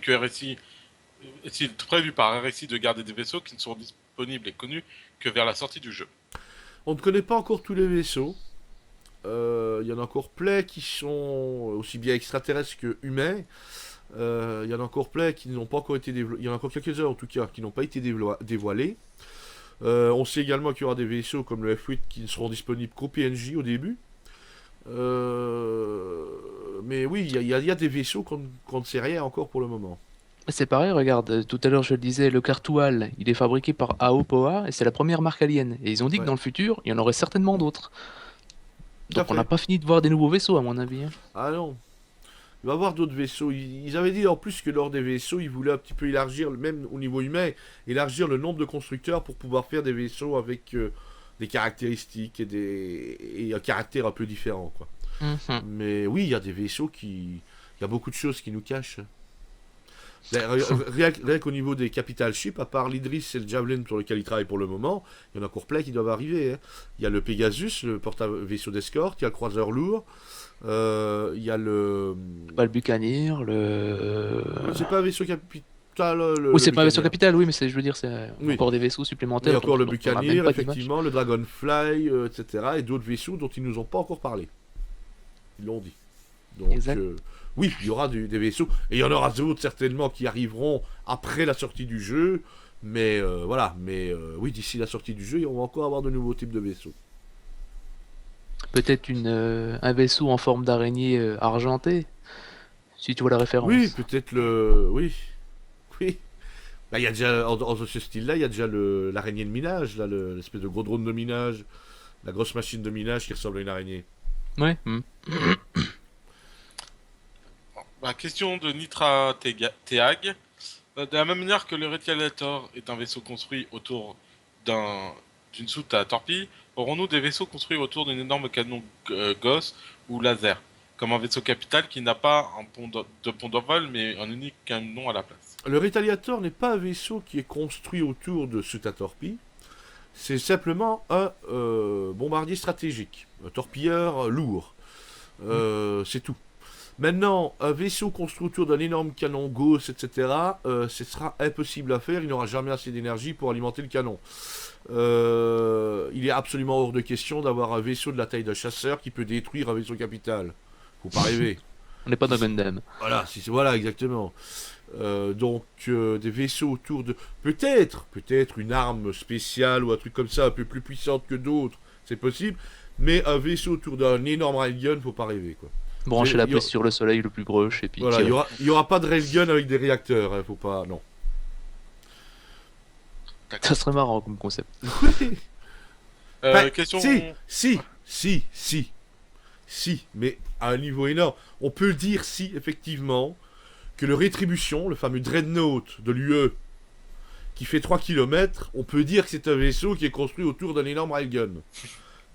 par RSI de garder des vaisseaux qui ne seront disponibles et connus que vers la sortie du jeu? On ne connaît pas encore tous les vaisseaux. Il y en a encore plein qui sont aussi bien extraterrestres que humains. Il y en a encore plein qui n'ont pas encore été dévoilés. Il y en a encore quelques-uns en tout cas qui n'ont pas été dévoilés. On sait également qu'il y aura des vaisseaux comme le F8 qui ne seront disponibles qu'au PNJ au début. Mais oui, il y a des vaisseaux qu'on ne sait rien encore pour le moment. C'est pareil, regarde, tout à l'heure je le disais, le Cartoual, il est fabriqué par Aopoa et c'est la première marque alien. Et ils ont dit que dans le futur, il y en aurait certainement d'autres. Donc on n'a pas fini de voir des nouveaux vaisseaux à mon avis. Ah non. Il va y avoir d'autres vaisseaux. Ils avaient dit en plus que lors des vaisseaux, ils voulaient un petit peu élargir, même au niveau humain, élargir le nombre de constructeurs pour pouvoir faire des vaisseaux avec des caractéristiques et un caractère un peu différent, quoi. Mais oui, il y a des vaisseaux il y a beaucoup de choses qui nous cachent. Rien qu'au niveau des capital ships, à part l'Idris et le Javelin sur lequel ils travaillent pour le moment, il y en a encore plein qui doivent arriver. Hein. Il y a le Pegasus, le porte-vaisseau d'escorte, il y a le croiseur lourd, il y a le... Pas le Buccaneer, C'est pas un vaisseau capital, Oui, c'est pas un vaisseau Buccaneer. capital, oui, mais je veux dire, c'est Oui. encore des vaisseaux Il y supplémentaires. a encore le dont on a Buccaneer, même pas d'image. effectivement, le Dragonfly, etc. Et d'autres vaisseaux dont ils nous ont pas encore parlé. Ils l'ont dit. Donc, Exact. oui, il y aura des vaisseaux. Et il y en aura d'autres certainement qui arriveront après la sortie du jeu. Mais voilà. Mais oui, d'ici la sortie du jeu, on va encore avoir de nouveaux types de vaisseaux. Peut-être un vaisseau en forme d'araignée argentée, si tu vois la référence. Oui, peut-être le. Oui. Oui. Bah, il y a déjà, en ce style-là, il y a déjà l'araignée de minage, là, l'espèce de gros drone de minage. La grosse machine de minage qui ressemble à une araignée. Ouais. La question de Nitra Teag. De la même manière que le Retaliator est un vaisseau construit autour d'une soute à torpille, aurons-nous des vaisseaux construits autour d'un énorme canon Gauss ou laser, comme un vaisseau capital qui n'a pas un pont d'envol mais un unique canon à la place. Le Retaliator n'est pas un vaisseau qui est construit autour de soute à torpille. C'est simplement un bombardier stratégique, un torpilleur lourd. C'est tout. Maintenant, un vaisseau construit autour d'un énorme canon Gauss, etc., ce sera impossible à faire. Il n'aura jamais assez d'énergie pour alimenter le canon. Il est absolument hors de question d'avoir un vaisseau de la taille d'un chasseur qui peut détruire un vaisseau capital. Faut pas rêver. On n'est pas dans Gundam. Voilà, voilà exactement. Donc des vaisseaux autour de peut-être une arme spéciale ou un truc comme ça un peu plus puissante que d'autres, c'est possible. Mais un vaisseau autour d'un énorme railgun, faut pas rêver quoi. Brancher la prise sur le soleil le plus proche et puis. Voilà, il y aura pas de railgun avec des réacteurs, hein, faut pas, non. Ça serait marrant comme concept. Oui. Question. Si, mais à un niveau énorme. On peut dire si effectivement que le Rétribution, le fameux Dreadnought de l'UE, qui fait 3 km, on peut dire que c'est un vaisseau qui est construit autour d'un énorme railgun.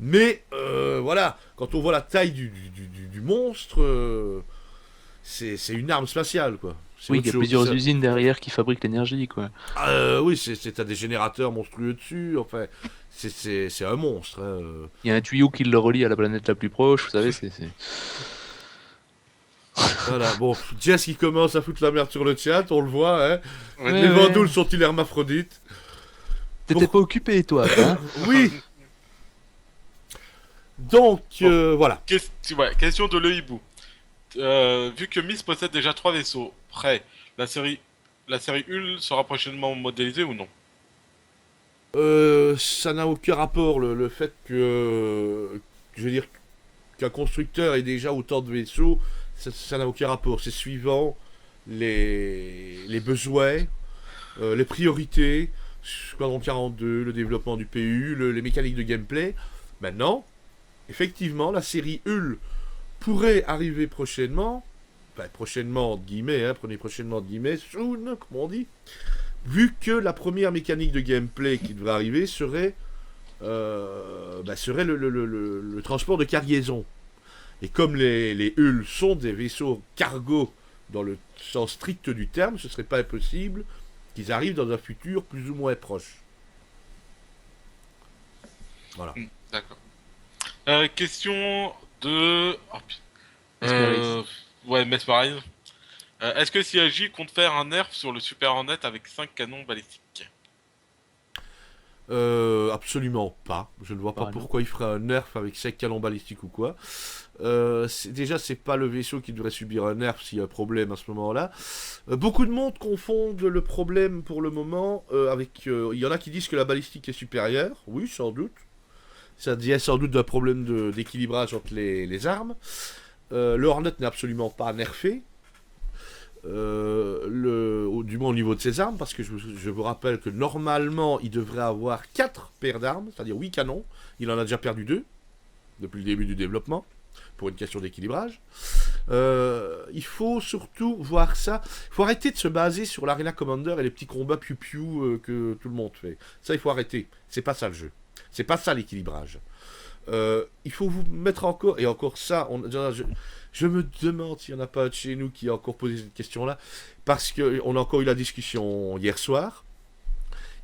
Mais voilà, quand on voit la taille du monstre, c'est une arme spatiale, quoi. Oui, il y a plusieurs usines derrière qui fabriquent l'énergie, quoi. Oui, c'est des générateurs monstrueux dessus, enfin, c'est un monstre. Hein. Il y a un tuyau qui le relie à la planète la plus proche, vous savez, Voilà, bon, Jess qui commence à foutre la merde sur le chat, on le voit, hein. Ouais, Les Vandouls sont-ils hermaphrodites? T'étais pas occupé, toi, hein? Oui. Donc, voilà. Question de Le Hibou. Vu que Miss possède déjà 3 vaisseaux prêts, la série Hull sera prochainement modélisée ou non? Ça n'a aucun rapport, le fait que, je veux dire, qu'un constructeur ait déjà autant de vaisseaux, ça n'a aucun rapport. C'est suivant les besoins, les priorités, Squadron 42, le développement du PU, les mécaniques de gameplay. Maintenant, effectivement, la série Hull pourrait arriver prochainement, enfin prochainement entre guillemets, hein, prenez prochainement entre guillemets, soon, comme on dit, vu que la première mécanique de gameplay qui devrait arriver serait le transport de cargaison. Et comme les Hull sont des vaisseaux cargo dans le sens strict du terme, ce serait pas impossible qu'ils arrivent dans un futur plus ou moins proche. Voilà. D'accord. Question de... Mesmerize. Est-ce que CIJ compte faire un nerf sur le Super Hornet avec 5 canons balistiques? Absolument pas. Je ne vois pas pourquoi il ferait un nerf avec 5 canons balistiques ou quoi. Déjà, c'est pas le vaisseau qui devrait subir un nerf s'il y a un problème à ce moment-là. Beaucoup de monde confondent le problème pour le moment avec... Il y en a qui disent que la balistique est supérieure. Oui, sans doute. Ça vient sans doute d'un problème d'équilibrage entre les armes. Le Hornet n'est absolument pas nerfé. Du moins au niveau de ses armes, parce que je vous rappelle que normalement il devrait avoir 4 paires d'armes, c'est-à-dire 8 canons. Il en a déjà perdu 2 depuis le début du développement, pour une question d'équilibrage. Il faut surtout voir ça. Il faut arrêter de se baser sur l'Arena Commander et les petits combats piou-piou que tout le monde fait. Ça, il faut arrêter. C'est pas ça le jeu. C'est pas ça l'équilibrage. Il faut vous mettre encore, et encore ça, je me demande s'il n'y en a pas de chez nous qui a encore posé cette question-là, parce qu'on a encore eu la discussion hier soir.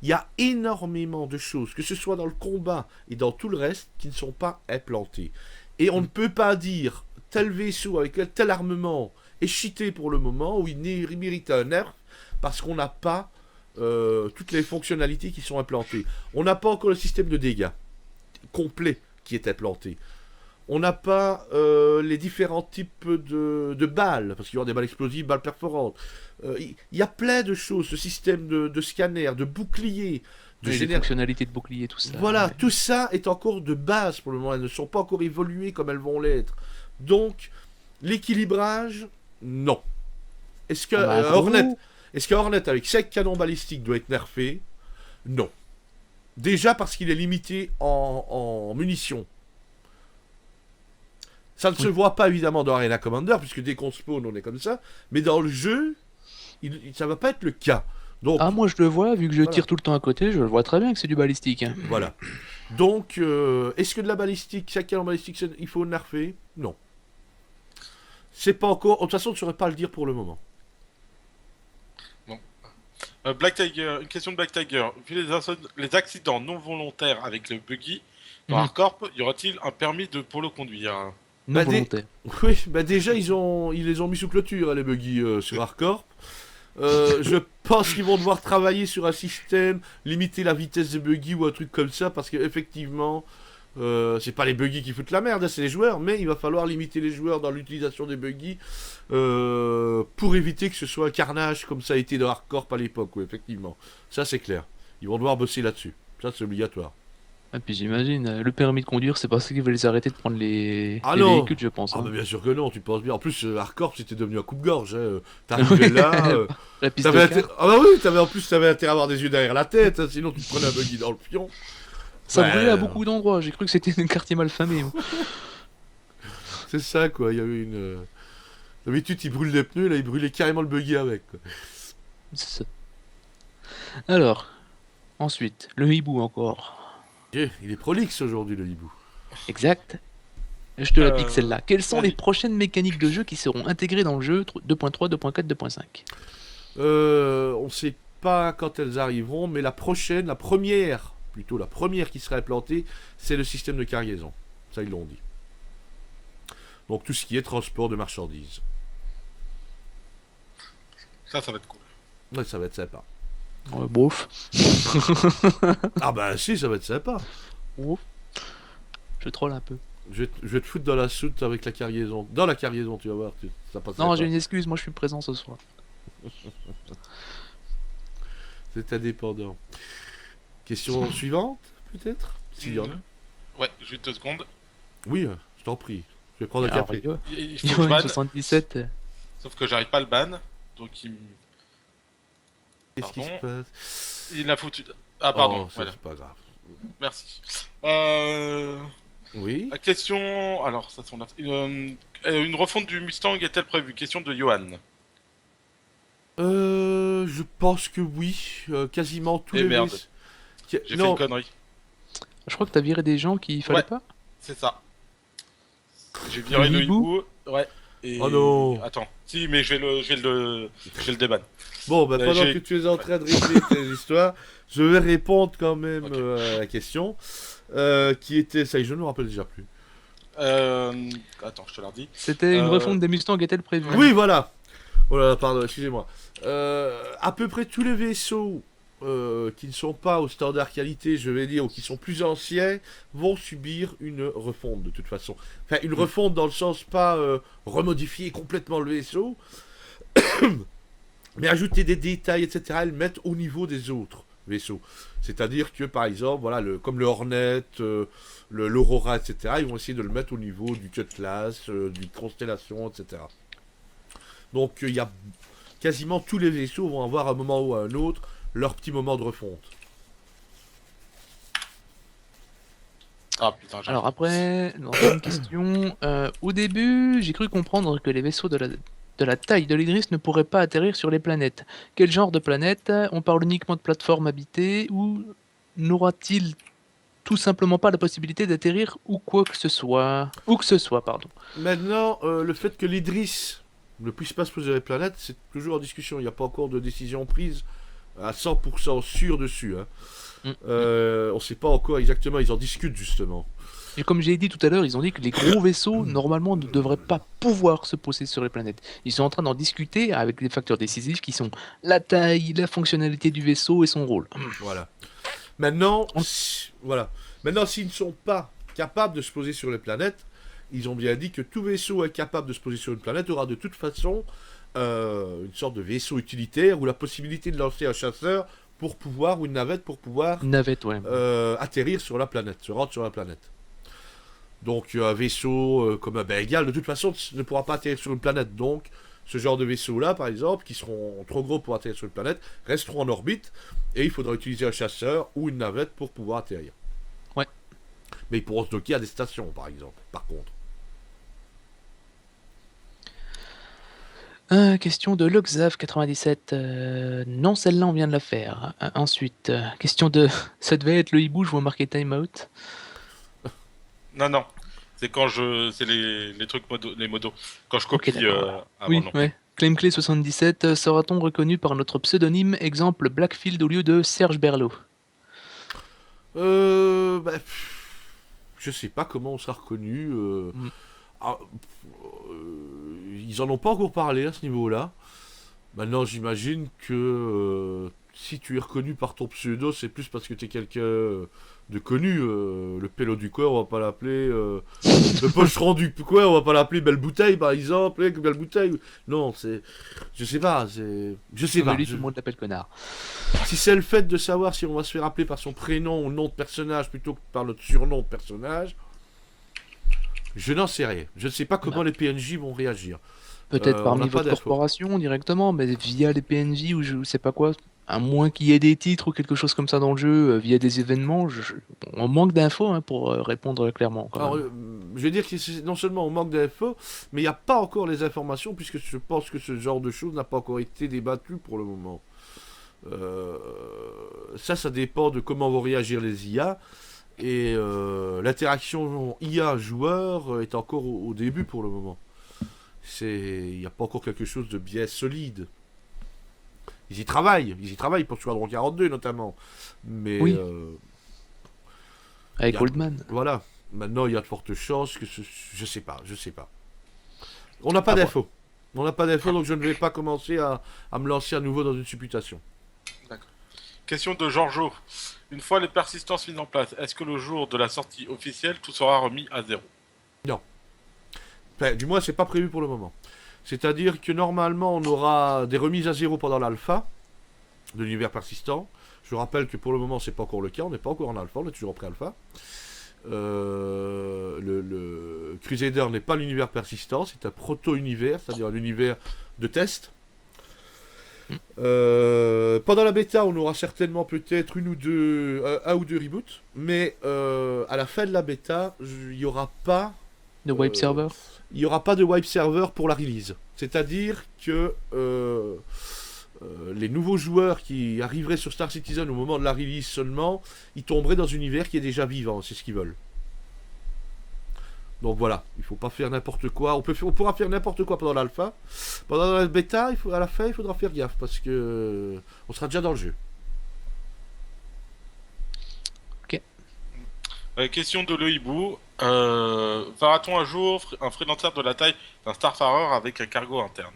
Il y a énormément de choses, que ce soit dans le combat et dans tout le reste, qui ne sont pas implantées. Et on ne peut pas dire tel vaisseau avec tel armement est cheaté pour le moment, ou il mérite un nerf, parce qu'on n'a pas toutes les fonctionnalités qui sont implantées. On n'a pas encore le système de dégâts complet qui est implanté. On n'a pas les différents types de balles, parce qu'il y aura des balles explosives, balles perforantes. Il y a plein de choses, ce système de scanner, de bouclier, de Les fonctionnalités de bouclier, tout ça. Voilà, Ouais. tout ça est encore de base pour le moment. Elles ne sont pas encore évoluées comme elles vont l'être. Donc, l'équilibrage, non. Est-ce que Ah bah, Hornet, gros. est-ce que Hornet avec 5 canons balistiques doit être nerfé? Non. Déjà parce qu'il est limité en munitions. Ça ne se Oui. voit pas évidemment dans Arena Commander, puisque dès qu'on spawn, on est comme ça. Mais dans le jeu, ça va pas être le cas. Donc, Ah, moi je le vois, vu que je Voilà. tire tout le temps à côté, je le vois très bien que c'est du balistique. Hein. voilà. Donc, est-ce que de la balistique, chaque canon balistique, il faut le nerfer? Non. C'est pas encore. De toute façon, on ne saurait pas le dire pour le moment. Black Tiger, une question de Black Tiger. Vu les accidents non volontaires avec le buggy, dans Mhm. Hardcorp, y aura-t-il un permis pour le conduire? Non Bah, volontaire. Oui, bah déjà, ils les ont mis sous clôture, hein, les buggy sur Hardcorp. Je pense qu'ils vont devoir travailler sur un système, limiter la vitesse des buggy ou un truc comme ça, parce qu'effectivement, c'est pas les buggy qui foutent la merde, hein, c'est les joueurs, mais il va falloir limiter les joueurs dans l'utilisation des buggy pour éviter que ce soit un carnage comme ça a été dans Hardcorp à l'époque, oui, effectivement. Ça, c'est clair. Ils vont devoir bosser là-dessus. Ça, c'est obligatoire. Et puis j'imagine, le permis de conduire, c'est parce qu'ils veulent les arrêter de prendre les non. véhicules, je pense. Ah, Hein. bah bien sûr que non, tu penses bien. En plus, Hardcorp, c'était devenu un coupe-gorge. Hein. T'arrivais là. La piste T'avais de car. Ah bah oui, en plus t'avais intérêt à avoir des yeux derrière la tête, hein, sinon tu te prenais un buggy dans le pion. Ça Ouais. brûlait à beaucoup d'endroits, j'ai cru que c'était un quartier mal famé. Moi. C'est ça quoi, il y avait une... D'habitude ils brûlent des pneus, là ils brûlaient carrément le buggy avec. Quoi. C'est ça. Alors, ensuite, le hibou encore. Il est prolixe aujourd'hui le hibou. Exact. Je te la pique Euh, celle-là. Quelles sont les vas-y. prochaines mécaniques de jeu qui seront intégrées dans le jeu 2.3, 2.4, 2.5? On sait pas quand elles arriveront, mais la première qui sera implantée, c'est le système de cargaison. Ça ils l'ont dit. Donc tout ce qui est transport de marchandises. Ça va être cool. Ouais, ça va être sympa. Bof. Ah bah si, ça va être sympa. Bof. Je troll un peu. Je vais te foutre dans la soute avec la cargaison. Dans la cargaison, tu vas voir. Ça passe Non, sympa. j'ai une excuse, moi je suis présent ce soir. C'est indépendant. Question suivante, peut-être S'il y en a. Ouais, juste 2 secondes. Oui, je t'en prie. Je vais prendre un Alors, café. Il faut que je banne, 77. sauf que j'arrive pas à le ban. Donc il, Qu'est-ce qui se pardon. passe il a foutu. Ah, pardon, Oh, ça, voilà, c'est pas grave. merci. Oui. La question. Alors, ça sont une refonte du Mustang est-elle prévue? Question de Johan. Je pense que oui. Quasiment tous Eh les merde. vaisseaux- J'ai fait Non, une connerie. Je crois que t'as viré des gens qu'il fallait Ouais. pas. C'est ça. J'ai viré Le le hibou hibou. Ouais. Et... Oh non. Attends. Si, mais je vais le déban. Bon, bah, pendant j'ai- que tu es en train de régler tes histoires, je vais répondre quand même Ok. à la question. Qui était. Ça y est, je ne me rappelle déjà plus. Attends, je te la redis. C'était une Euh, refonte des Mustangs est-elle prévue? Oui, voilà. Oh là là, pardon, excusez-moi. À peu près tous les vaisseaux qui ne sont pas au standard qualité, je vais dire, ou qui sont plus anciens, vont subir une refonte de toute façon. Enfin, une refonte dans le sens pas remodifier complètement le vaisseau, mais ajouter des détails, etc., et le mettre au niveau des autres vaisseaux. C'est-à-dire que, par exemple, voilà, comme le Hornet, l'Aurora, etc., ils vont essayer de le mettre au niveau du Cutlass, du Constellation, etc. Donc il y a quasiment tous les vaisseaux vont avoir à un moment ou à un autre leur petit moment de refonte. Ah putain, j'arrive. Alors après, une question. Au début, j'ai cru comprendre que les vaisseaux de la taille de l'Idris ne pourraient pas atterrir sur les planètes. Quel genre de planète? On parle uniquement de plateformes habitées ou n'aura-t-il tout simplement pas la possibilité d'atterrir ou quoi que ce soit. Où que ce soit, pardon. Maintenant, le fait que l'Idris ne puisse pas se poser sur les planètes, c'est toujours en discussion. Il n'y a pas encore de décision prise à 100% sûr dessus. Hein. Mm. On ne sait pas encore exactement, ils en discutent justement. Et comme j'ai dit tout à l'heure, ils ont dit que les gros vaisseaux, normalement, ne devraient pas pouvoir se poser sur les planètes. Ils sont en train d'en discuter avec des facteurs décisifs qui sont la taille, la fonctionnalité du vaisseau et son rôle. Voilà. Maintenant, On- voilà. Maintenant, s'ils ne sont pas capables de se poser sur les planètes, ils ont bien dit que tout vaisseau capable de se poser sur une planète aura de toute façon une sorte de vaisseau utilitaire ou la possibilité de lancer un chasseur pour pouvoir, ou une navette pour pouvoir Navette, ouais. atterrir sur la planète, se rendre sur la planète. Donc un vaisseau comme un Bengal, de toute façon, ne pourra pas atterrir sur une planète. Donc ce genre de vaisseaux-là, par exemple, qui seront trop gros pour atterrir sur une planète, resteront en orbite, et il faudra utiliser un chasseur ou une navette pour pouvoir atterrir. Ouais. Mais ils pourront se docker à des stations, par exemple, par contre. Question de Loxav97. Non, celle-là, on vient de la faire. Ensuite, question de... Ça devait être le hibou, je vois marqué timeout. Non. C'est quand je. C'est les trucs les modos. Quand je Ok, copie d'accord. avant, Oui, non. ouais. Claimclay 77, sera-t-on reconnu par notre pseudonyme, exemple Blackfield au lieu de Serge Berlot? Je sais pas comment on sera reconnu. Mm. Ils en ont pas encore parlé à ce niveau-là. Maintenant, j'imagine que si tu es reconnu par ton pseudo, c'est plus parce que tu es quelqu'un de connu. Le pélo du coin, on va pas l'appeler. Le pocheron du coin, on va pas l'appeler Belle Bouteille, par exemple. Belle Bouteille. Non, c'est. Je sais pas. Je sais Ah, mais pas. lui, tout le monde l'appelle connard. Si c'est le fait de savoir si on va se faire appeler par son prénom ou nom de personnage plutôt que par notre surnom de personnage, je n'en sais rien. Je ne sais pas comment les PNJ vont réagir. Peut-être on parmi n'a pas votre d'infos. corporation directement, mais via les PNJ ou je sais pas quoi. À moins qu'il y ait des titres ou quelque chose comme ça dans le jeu, via des événements, on manque d'infos hein, pour répondre clairement. Quand Alors, même. je vais dire que non seulement on manque d'infos, mais il n'y a pas encore les informations, puisque je pense que ce genre de choses n'a pas encore été débattu pour le moment. Ça dépend de comment vont réagir les IA. Et l'interaction IA-joueur est encore au début pour le moment. Il n'y a pas encore quelque chose de bien solide. Ils y travaillent pour Squadron 42 notamment. Mais Oui. Avec y a- Oldman. voilà. Maintenant, il y a de fortes chances que je sais pas. On n'a pas Ah, d'infos. On n'a pas d'infos, donc je ne vais pas commencer à me lancer à nouveau dans une supputation. Question de Giorgio. Une fois les persistances mises en place, est-ce que le jour de la sortie officielle, tout sera remis à zéro? Enfin, du moins, c'est pas prévu pour le moment. C'est-à-dire que normalement, on aura des remises à zéro pendant l'alpha de l'univers persistant. Je rappelle que pour le moment, c'est pas encore le cas. On n'est pas encore en alpha, on est toujours en pré-alpha. Le Crusader n'est pas l'univers persistant, c'est un proto-univers, c'est-à-dire un univers de test. Pendant la bêta, on aura certainement peut-être un ou deux reboots, mais à la fin de la bêta, il n'y aura pas De Wipe Server. il n'y aura pas de wipe server pour la release. C'est-à-dire que les nouveaux joueurs qui arriveraient sur Star Citizen au moment de la release seulement, ils tomberaient dans un univers qui est déjà vivant, c'est ce qu'ils veulent. Donc voilà, il faut pas faire n'importe quoi. On pourra faire n'importe quoi pendant l'alpha. Pendant la bêta, à la fin, il faudra faire gaffe parce que on sera déjà dans le jeu. Question de Le Hibou. Fera-t-on un jour un freelancer de la taille d'un Starfarer avec un cargo interne?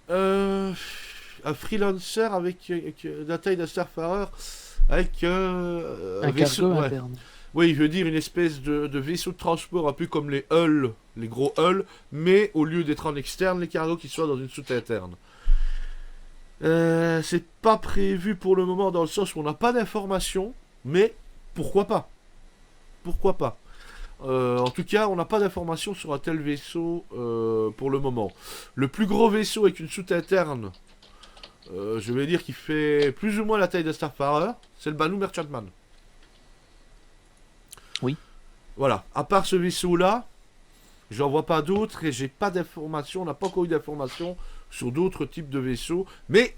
Un freelancer avec la taille d'un Starfarer avec Un vaisseau, cargo ouais. interne. Oui, je veux dire une espèce de vaisseau de transport un peu comme les hulls, les gros hulls, mais au lieu d'être en externe, les cargos qui soient dans une soute interne. C'est pas prévu pour le moment dans le sens où on n'a pas d'informations, mais pourquoi pas? Pourquoi pas? En tout cas, on n'a pas d'informations sur un tel vaisseau pour le moment. Le plus gros vaisseau avec une soute interne, je vais dire qu'il fait plus ou moins la taille d'un Starfarer, c'est le Banu Merchantman. Oui. Voilà. À part ce vaisseau-là, j'en vois pas d'autres et j'ai pas d'informations, on n'a pas encore eu d'informations sur d'autres types de vaisseaux, mais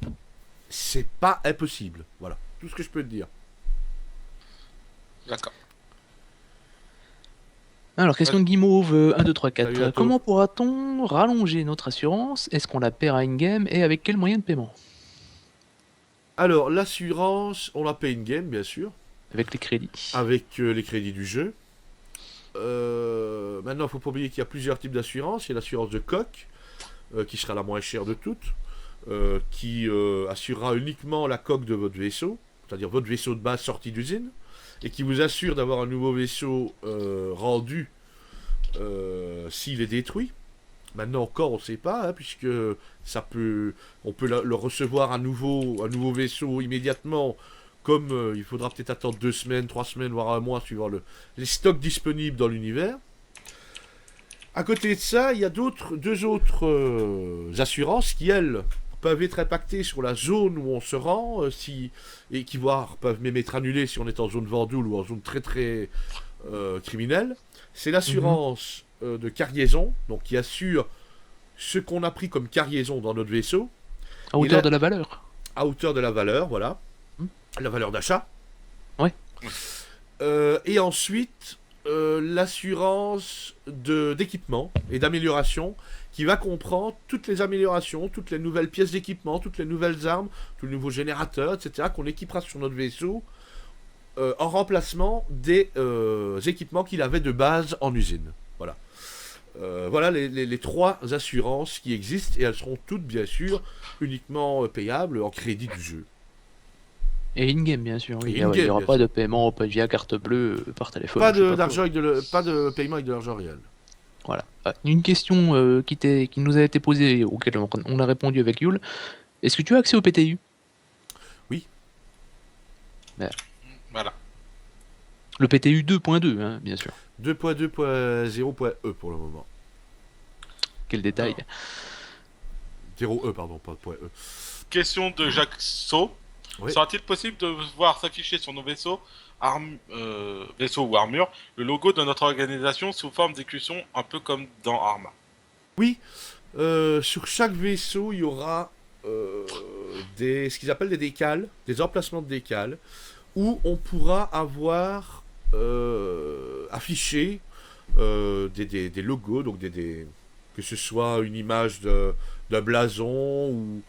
c'est pas impossible. Voilà. Tout ce que je peux te dire. D'accord. Alors, question de Guimauve, 1, 2, 3, Salut à 4. toi. Comment pourra-t-on rallonger notre assurance? Est-ce qu'on la perd à in-game et avec quel moyen de paiement? Alors, l'assurance, on la paye in-game, bien sûr, Avec les crédits. avec les crédits du jeu. Maintenant, il ne faut pas oublier qu'il y a plusieurs types d'assurance. Il y a l'assurance de coque, qui sera la moins chère de toutes, qui assurera uniquement la coque de votre vaisseau, c'est-à-dire votre vaisseau de base sorti d'usine, et qui vous assure d'avoir un nouveau vaisseau rendu s'il est détruit. Maintenant encore, on ne sait pas, hein, puisque on peut le recevoir un nouveau vaisseau immédiatement, comme il faudra peut-être attendre 2 semaines, 3 semaines, voire un mois, suivant les stocks disponibles dans l'univers. À côté de ça, il y a deux autres assurances qui, elles, peuvent être impactées sur la zone où on se rend, et qui peuvent même être annulées si on est en zone Vendoule ou en zone très très criminelle. C'est l'assurance de cargaison, donc qui assure ce qu'on a pris comme cargaison dans notre vaisseau, À hauteur de la valeur. à hauteur de la valeur, voilà, Mhm. la valeur d'achat. Ouais. Et ensuite, l'assurance d'équipement et d'amélioration qui va comprendre toutes les améliorations, toutes les nouvelles pièces d'équipement, toutes les nouvelles armes, tous les nouveaux générateurs, etc. qu'on équipera sur notre vaisseau en remplacement des équipements qu'il avait de base en usine. Voilà. Voilà les 3 assurances qui existent et elles seront toutes bien sûr uniquement payables en crédit du jeu. Et in-game, bien sûr. Oui. Et Il in-game, n'y aura bien pas sûr. de paiement via carte bleue par téléphone. Pas je sais de, pas quoi. d'argent pas de paiement avec de l'argent réel. Voilà. Une question qui nous a été posée, auquel on a répondu avec Yule. Est-ce que tu as accès au PTU? Voilà. Le PTU 2.2, hein, bien sûr. 2.2.0.e pour le moment. Quel détail. 0E, pardon, pas de .e. Question de Jacques So. Oui. Sera-t-il possible de voir s'afficher sur nos vaisseaux, vaisseaux ou armures, le logo de notre organisation sous forme d'écusson, un peu comme dans Arma? Sur chaque vaisseau, il y aura ce qu'ils appellent des décales, des emplacements de décales, où on pourra avoir affiché des logos, donc que ce soit une image d'un blason ou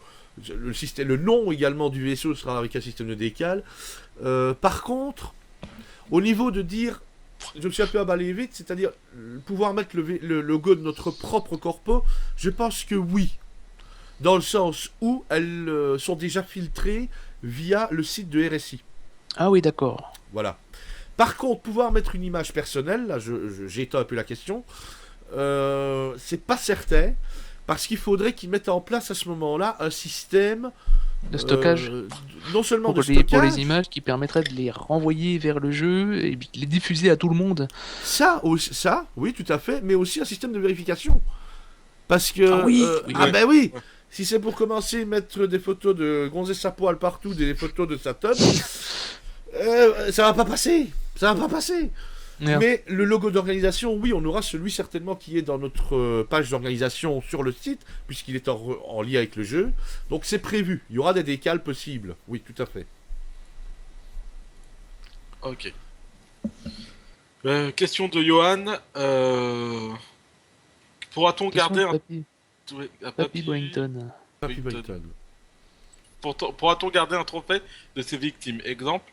le nom également du vaisseau sera avec un système de décale. Par contre, au niveau de dire, je me suis un peu emballé vite, c'est-à-dire pouvoir mettre le logo de notre propre corpo, je pense que oui. Dans le sens où elles sont déjà filtrées via le site de RSI. Ah oui, d'accord. Voilà. Par contre, pouvoir mettre une image personnelle, là j'étends un peu la question, c'est pas certain, parce qu'il faudrait qu'ils mettent en place à ce moment-là un système De stockage. non seulement Pour de les stockage, images qui permettraient de les renvoyer vers le jeu et puis de les diffuser à tout le monde. ça, oui, tout à fait, mais aussi un système de vérification. Parce que... Ah oui, oui. ben oui. Si c'est pour commencer à mettre des photos de gonzesse à poil partout, des photos de Saturn, ça va pas passer. Ça va pas passer. Merde. Mais le logo d'organisation, oui, on aura celui certainement qui est dans notre page d'organisation sur le site, puisqu'il est en lien avec le jeu. Donc c'est prévu. Il y aura des décales possibles. Oui, tout à fait. Ok. Question de Johan. Pourra-t-on garder un... Papy, Ouais, un Papy papy- Boington. Papy Boington. Boington. Pourra-t-on garder un trophée de ses victimes? Exemple,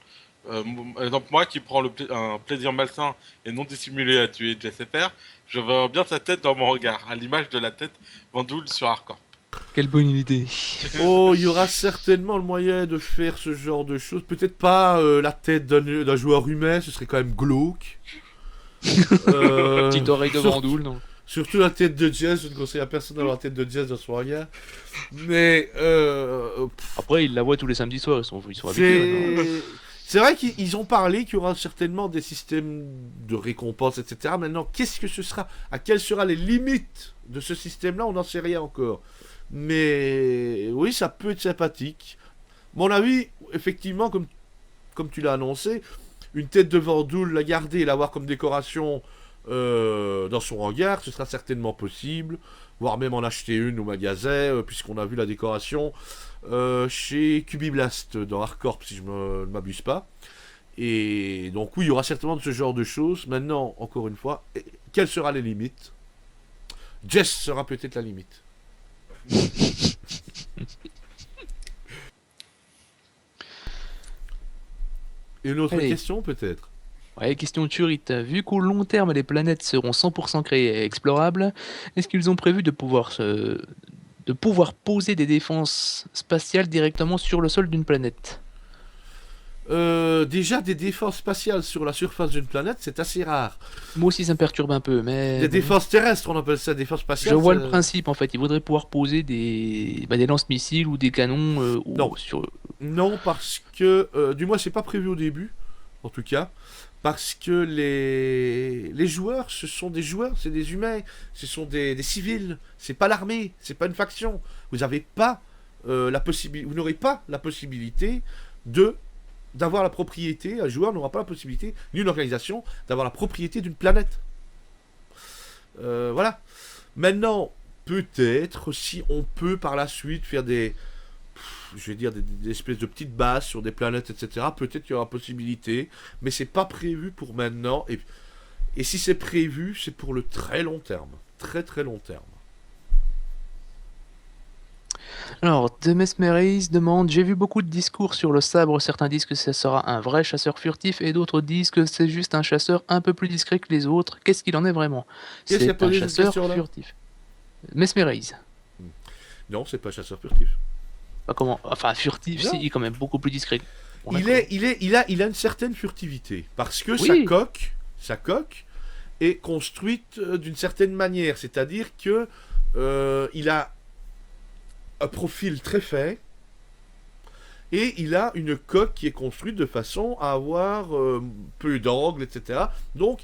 moi qui prends un plaisir malsain et non dissimulé à tuer JSFR, je vois bien sa tête dans mon regard, à l'image de la tête Vendoule sur Hardcore. Quelle bonne idée. Oh, il y aura certainement le moyen de faire ce genre de choses. Peut-être pas la tête d'un joueur humain, ce serait quand même glauque. Petite oreille de Vendoule, non? Surtout la tête de Jazz, je ne conseille à personne d'avoir la tête de Jazz dans son regard. Mais Après, il la voit tous les samedis soirs, ils sont habitués. maintenant. c'est vrai qu'ils ont parlé qu'il y aura certainement des systèmes de récompense, etc. Maintenant, qu'est-ce que ce sera? À quelles seront les limites de ce système-là? On n'en sait rien encore. Mais oui, ça peut être sympathique. Mon avis, effectivement, comme tu l'as annoncé, une tête de Vendoule, la garder et l'avoir comme décoration dans son hangar, ce sera certainement possible, voire même en acheter une au magasin, puisqu'on a vu la décoration chez Cubiblast dans Hardcorp, si je ne m'abuse pas. Et donc oui, il y aura certainement de ce genre de choses. Maintenant, encore une fois, quelles seront les limites? Jess sera peut-être la limite. Et une autre Allez. question peut-être? Ouais, question turite. Vu qu'au long terme, les planètes seront 100% créées et explorables, est-ce qu'ils ont prévu de pouvoir poser des défenses spatiales directement sur le sol d'une planète? Déjà, des défenses spatiales sur la surface d'une planète, c'est assez rare. Moi aussi, ça me perturbe un peu, mais Des bon. défenses terrestres, on appelle ça défenses Je spatiales. vois le ça- principe en fait. Ils voudraient pouvoir poser des lance-missiles ou des canons Non. sur. Non, parce que, du moins, c'est pas prévu au début, en tout cas. Parce que les joueurs, ce sont des joueurs, c'est des humains, ce sont des civils, c'est pas l'armée, c'est pas une faction. Vous n'avez pas vous n'aurez pas la possibilité de d'avoir la propriété, un joueur n'aura pas la possibilité, ni une organisation, d'avoir la propriété d'une planète. Voilà. Maintenant, peut-être, si on peut par la suite faire je vais dire des espèces de petites bases sur des planètes, etc. Peut-être qu'il y aura possibilité, mais c'est pas prévu pour maintenant. Et si c'est prévu, c'est pour le très long terme. Très très long terme. Alors, The Mesmerize demande: j'ai vu beaucoup de discours sur le sabre. Certains disent que ce sera un vrai chasseur furtif et d'autres disent que c'est juste un chasseur un peu plus discret que les autres. Qu'est-ce qu'il en est vraiment? Qu'est-ce qui a C'est un posé cette chasseur question-là? furtif. Mesmerize. Non, c'est pas chasseur furtif. Pas comment... Enfin, furtif, Non. si, il est quand même beaucoup plus discret. Bon, Il d'accord. a une certaine furtivité parce que Oui. sa coque est construite d'une certaine manière, c'est-à-dire que il a un profil très fin et il a une coque qui est construite de façon à avoir peu d'angles, etc. Donc,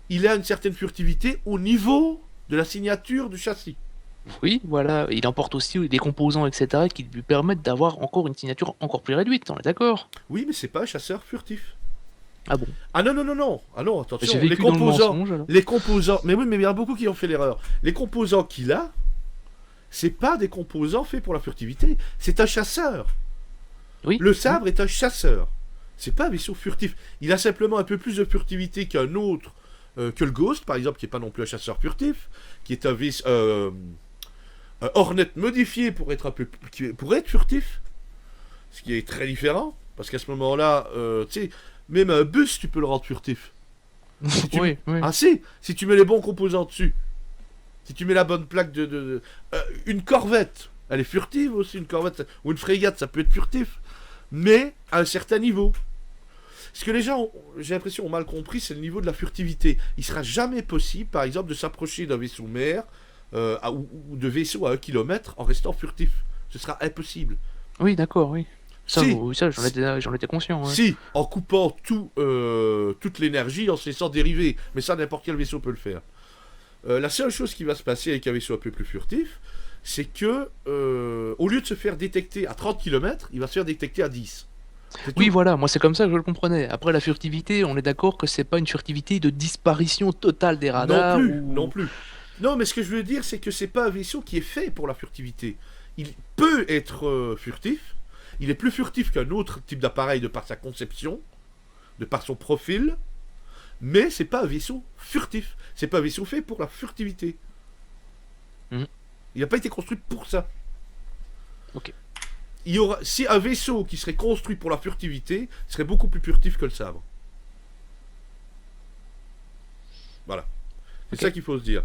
il a une certaine furtivité au niveau de la signature du châssis. Oui, voilà. Il emporte aussi des composants, etc., qui lui permettent d'avoir encore une signature encore plus réduite, on est d'accord? Oui, mais c'est pas un chasseur furtif. Ah bon? Ah non, non, non, non. Ah non, attention. J'ai vécu dans le mensonge, alors. Les composants. Mais oui, mais il y en a beaucoup qui ont fait l'erreur. Les composants qu'il a, c'est pas des composants faits pour la furtivité. C'est un chasseur. Oui. Le sabre est un chasseur. C'est pas un vaisseau furtif. Il a simplement un peu plus de furtivité qu'un autre, que le Ghost, par exemple, qui est pas non plus un chasseur furtif, qui est un un Hornet modifié pour être pour être furtif, ce qui est très différent, parce qu'à ce moment-là, tu sais, même un bus, tu peux le rendre furtif. Si tu- Oui, oui. Ah si tu mets les bons composants dessus. Si tu mets la bonne plaque une corvette, elle est furtive aussi, une corvette, ou une frégate, ça peut être furtif, mais à un certain niveau. Ce que les gens, j'ai l'impression, ont mal compris, c'est le niveau de la furtivité. Il sera jamais possible, par exemple, de s'approcher d'un vaisseau mer ou de vaisseau à 1 kilomètre en restant furtif. Ce sera impossible. Oui, d'accord, oui. Ça, Si. oui, ça j'en étais conscient. Ouais. Si, en coupant toute l'énergie, en se laissant dériver. Mais ça, n'importe quel vaisseau peut le faire. La seule chose qui va se passer avec un vaisseau un peu plus furtif, c'est que, au lieu de se faire détecter à 30 km, il va se faire détecter à 10. C'est Oui, tout. voilà, moi c'est comme ça que je le comprenais. Après, la furtivité, on est d'accord que c'est pas une furtivité de disparition totale des radars. Non plus, ou... non plus. Non, mais ce que je veux dire, c'est que c'est pas un vaisseau qui est fait pour la furtivité. Il peut être furtif. Il est plus furtif qu'un autre type d'appareil de par sa conception, de par son profil, mais c'est pas un vaisseau furtif. C'est pas un vaisseau fait pour la furtivité. Mhm. Il n'a pas été construit pour ça. Ok. Il y aura, si un vaisseau qui serait construit pour la furtivité serait beaucoup plus furtif que le sabre. Voilà. C'est Ok. ça qu'il faut se dire.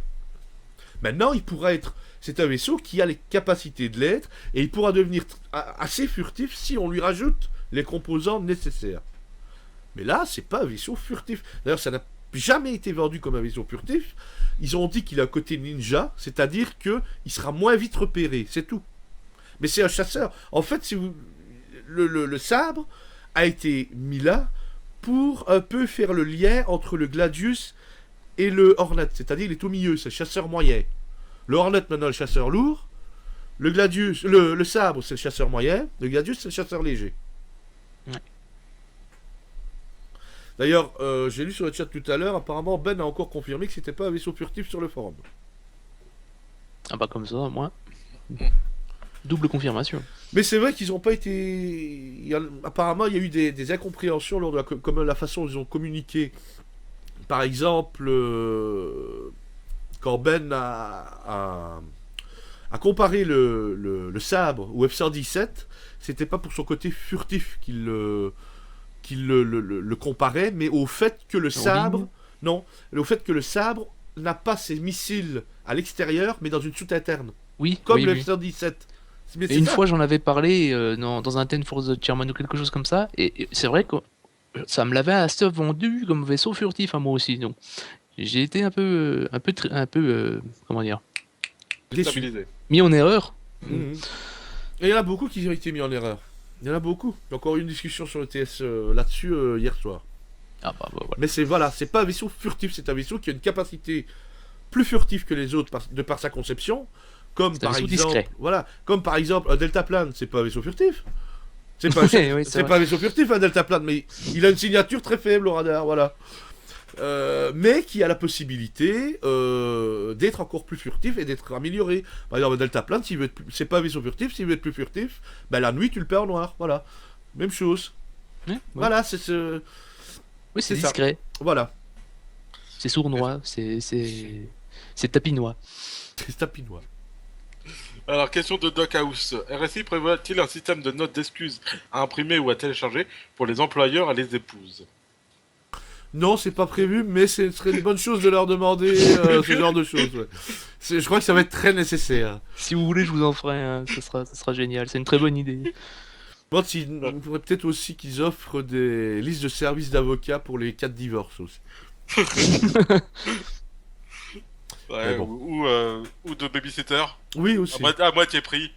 Maintenant, il pourra être. C'est un vaisseau qui a les capacités de l'être et il pourra devenir assez furtif si on lui rajoute les composants nécessaires. Mais là, c'est pas un vaisseau furtif. D'ailleurs, ça n'a jamais été vendu comme un vaisseau furtif. Ils ont dit qu'il a un côté ninja, c'est-à-dire que il sera moins vite repéré, c'est tout. Mais c'est un chasseur. En fait, si vous... le sabre a été mis là pour un peu faire le lien entre le Gladius et le Hornet. C'est-à-dire, il est au milieu, c'est le chasseur moyen. Le Hornet, maintenant, le chasseur lourd. Le Gladius, le sabre, c'est le chasseur moyen. Le Gladius, c'est le chasseur léger. Ouais. D'ailleurs, j'ai lu sur le chat tout à l'heure, apparemment Ben a encore confirmé que c'était pas un vaisseau furtif sur le forum. Ah bah comme ça, moi. Double confirmation. Mais c'est vrai qu'ils n'ont pas été... Apparemment, il y a eu des incompréhensions lors de comme la façon dont ils ont communiqué. Par exemple, quand Ben a comparé le sabre au F-117, c'était pas pour son côté furtif qu'il le comparait, mais au fait que le sabre... Non, au fait que le sabre n'a pas ses missiles à l'extérieur, mais dans une soute interne. Oui, Comme oui, le oui. F-117. Mais Et une fois, j'en avais parlé dans un Ten for the Chairman ou quelque chose comme ça, et c'est vrai que ça me l'avait assez vendu comme vaisseau furtif à moi aussi. Donc, j'ai été un peu, comment dire, Déstabilisé. mis en erreur. Mhm. Et il y en a beaucoup qui ont été mis en erreur. Il y en a beaucoup. Il y a encore eu une discussion sur le TS là-dessus hier soir. Ah bah voilà. Mais c'est pas un vaisseau furtif, c'est un vaisseau qui a une capacité plus furtive que les autres de par sa conception. Comme C'est un par vaisseau exemple, discret. voilà, comme par exemple un deltaplane, c'est pas un vaisseau furtif. C'est pas, Oui, c'est pas un vaisseau furtif un deltaplane, mais il a une signature très faible au radar, voilà. Mais qui a la possibilité d'être encore plus furtif et d'être amélioré. Par exemple, un deltaplane, c'est pas un vaisseau furtif, s'il veut être plus furtif, ben la nuit tu le perds en noir, voilà. Même chose. Ouais, ouais. Voilà, c'est ce. Oui, c'est c'est ça. discret. Voilà. C'est sournois. C'est tapinois. C'est tapinois. Alors, question de Doc House. RSI prévoit-il un système de notes d'excuses à imprimer ou à télécharger pour les employeurs et les épouses? Non, c'est pas prévu, mais ce serait une bonne chose de leur demander ce genre de choses. Ouais. Je crois que ça va être très nécessaire. Si vous voulez, je vous en ferai un. Ça sera génial. C'est une très bonne idée. Bon, on pourrait peut-être aussi qu'ils offrent des listes de services d'avocats pour les cas de divorce aussi. Ouais, bon. ou de babysitter. Oui, aussi. À moitié prix.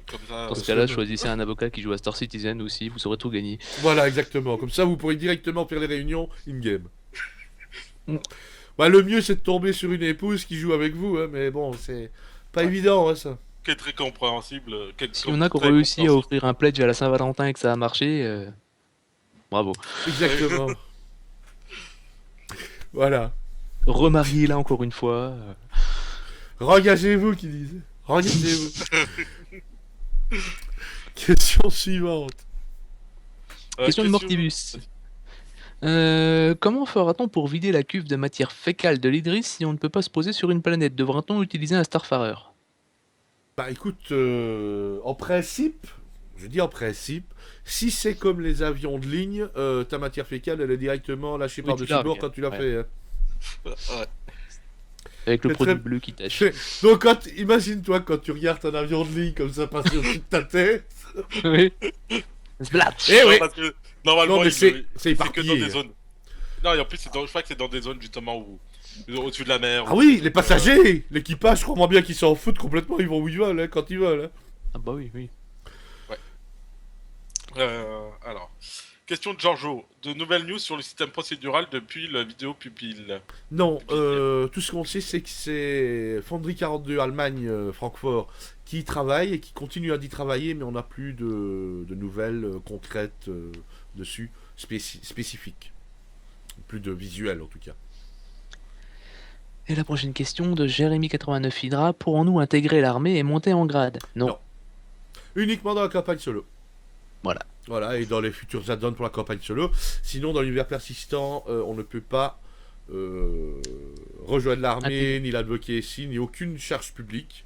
Comme ça, Dans ce cas-là, choisissez un avocat qui joue à Star Citizen aussi. Vous saurez tout gagner. Voilà, exactement. Comme ça, vous pourrez directement faire les réunions in-game. Mm. Bah, le mieux, c'est de tomber sur une épouse qui joue avec vous, hein, mais bon, c'est pas évident, hein, ça. qui est très compréhensible. S'il y en a qui ont réussi à offrir un pledge à la Saint-Valentin et que ça a marché, bravo. Exactement. Voilà. Remariez-la encore une fois. Engagez-vous, qu'ils disent. Engagez-vous. Question suivante. Question de Mortibus. Comment fera-t-on pour vider la cuve de matière fécale de l'Idris si on ne peut pas se poser sur une planète? Devra-t-on utiliser un Starfarer? Bah écoute, en principe, je dis en principe, si c'est comme les avions de ligne, ta matière fécale, elle est directement lâchée Oui, par-dessus tu largues. bord quand tu l'as Ouais. fait. Hein. Ouais. Avec le C'est produit très- bleu qui tâche. Donc imagine-toi quand tu regardes un avion de ligne comme ça passer au-dessus de ta tête. Oui. Splat. Eh Non, oui. parce que normalement, Non mais c'est que dans éparpillé. des hein. zones. Non, et en plus, je crois que c'est dans des zones justement où. Au-dessus de la mer. Ah oui, les passagers, l'équipage, je crois bien qu'ils s'en foutent complètement, ils vont où ils veulent, hein, quand ils veulent. Hein. Ah bah oui, oui. Alors, question de Giorgio. De nouvelles news sur le système procédural depuis la vidéo pupille. Non, tout ce qu'on sait, c'est que c'est Foundry 42 Allemagne, Francfort, qui y travaille et qui continue à y travailler, mais on n'a plus de nouvelles concrètes dessus, spécifiques. Plus de visuels en tout cas. Et la prochaine question de Jérémy89 Hydra. Pourrons-nous intégrer l'armée et monter en grade? Non. Non. Uniquement dans la campagne solo. Voilà. Voilà, et dans les futurs add-ons pour la campagne solo. Sinon, dans l'univers persistant, on ne peut pas rejoindre l'armée, ni l'advocacy, ni aucune charge publique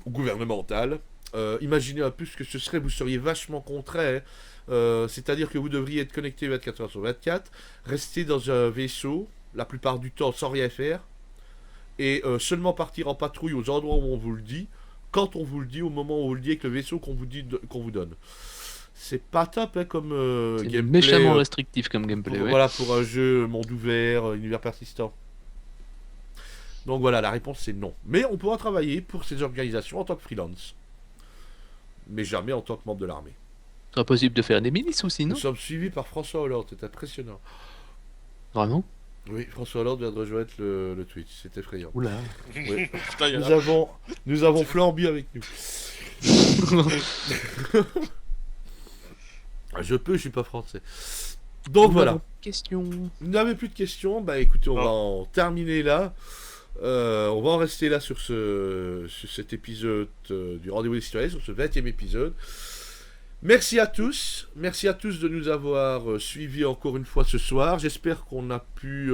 ou gouvernementale. Imaginez un peu ce que ce serait, vous seriez vachement contraint. C'est-à-dire que vous devriez être connecté 24 heures sur 24, rester dans un vaisseau, la plupart du temps sans rien faire, et seulement partir en patrouille aux endroits où on vous le dit, quand on vous le dit, au moment où on vous le dit, avec le vaisseau qu'on vous donne. C'est pas top hein, comme C'est gameplay. méchamment restrictif comme gameplay. Ouais. Voilà, pour un jeu monde ouvert, univers persistant. Donc voilà, la réponse c'est non. Mais on pourra travailler pour ces organisations en tant que freelance. Mais jamais en tant que membre de l'armée. Ce sera possible de faire des milices aussi, non? Nous sommes suivis par François Hollande, c'est impressionnant. Vraiment? Oui, François Hollande vient de rejoindre le Twitch, c'est effrayant. Oula. Oui. Putain, il y en a. Nous avons Flamby avec nous. Je suis pas français. Donc voilà. Question. Vous n'avez plus de questions, bah écoutez, on va en terminer là. On va en rester là sur cet épisode du Rendez-vous des citoyens, sur ce 20e épisode. Merci à tous de nous avoir suivis encore une fois ce soir. J'espère qu'on a pu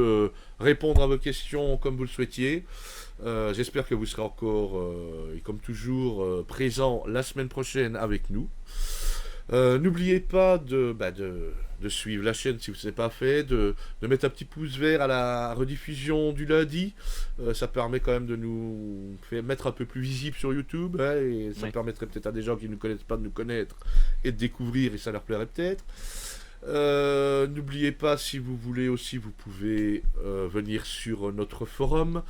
répondre à vos questions comme vous le souhaitiez. J'espère que vous serez encore, et comme toujours, présents la semaine prochaine avec nous. N'oubliez pas de suivre la chaîne si vous ne l'avez pas fait, de mettre un petit pouce vert à la rediffusion du lundi. Ça permet quand même de nous mettre un peu plus visible sur YouTube, hein, et ça permettrait peut-être à des gens qui ne nous connaissent pas de nous connaître et de découvrir, et ça leur plairait peut-être. N'oubliez pas, si vous voulez aussi, vous pouvez venir sur notre forum,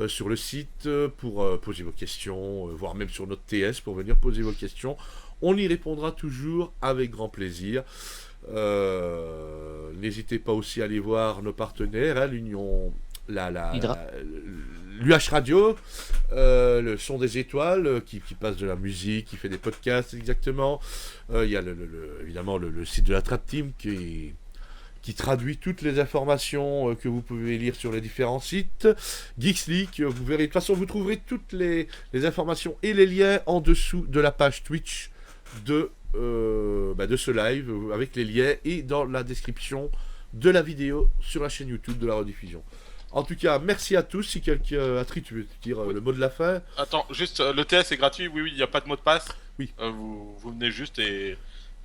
sur le site, pour poser vos questions, voire même sur notre TS pour venir poser vos questions. On y répondra toujours avec grand plaisir. N'hésitez pas aussi à aller voir nos partenaires, hein, l'UH Radio, le son des étoiles, qui passe de la musique, qui fait des podcasts exactement. Il y a évidemment le site de la Trap Team qui traduit toutes les informations que vous pouvez lire sur les différents sites. Geeksleak, vous verrez, de toute façon vous trouverez toutes les informations et les liens en dessous de la page Twitch de ce live, avec les liens, et dans la description de la vidéo sur la chaîne YouTube de la rediffusion. En tout cas, merci à tous. Si quelqu'un Atri, tu veux dire le mot de la fin? Attends, juste, le TS est gratuit, oui, il n'y a pas de mot de passe. Oui. Vous venez juste et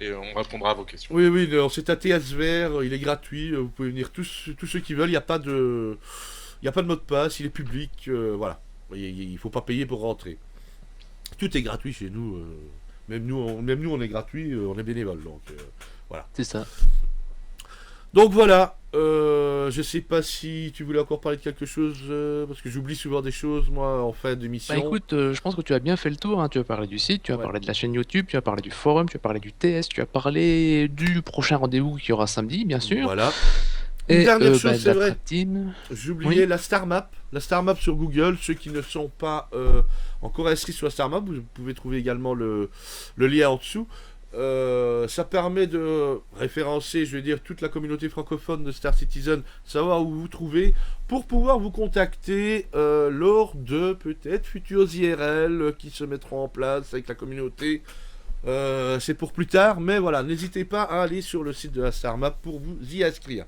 on répondra à vos questions. Oui, c'est un TS vert, il est gratuit, vous pouvez venir tous ceux qui veulent, il n'y a pas de mot de passe, il est public, voilà. Il ne faut pas payer pour rentrer. Tout est gratuit chez nous, même nous on est gratuit, on est bénévole, donc voilà. C'est ça. Donc voilà, je sais pas si tu voulais encore parler de quelque chose, parce que j'oublie souvent des choses, moi, en fin d'émission. Bah écoute, je pense que tu as bien fait le tour, hein. Tu as parlé du site, tu as parlé de la chaîne YouTube, tu as parlé du forum, tu as parlé du TS, tu as parlé du prochain rendez-vous qui aura samedi, bien sûr. Voilà. Et une dernière chose, c'est vrai, team. j'oubliais Oui. la Star Map sur Google. Ceux qui ne sont pas encore inscrits sur la Star Map, vous pouvez trouver également le lien en dessous. Ça permet de référencer, je veux dire, toute la communauté francophone de Star Citizen, savoir où vous trouvez, pour pouvoir vous contacter lors de peut-être futurs IRL qui se mettront en place avec la communauté. C'est pour plus tard, mais voilà, n'hésitez pas à aller sur le site de la Star Map pour vous y inscrire.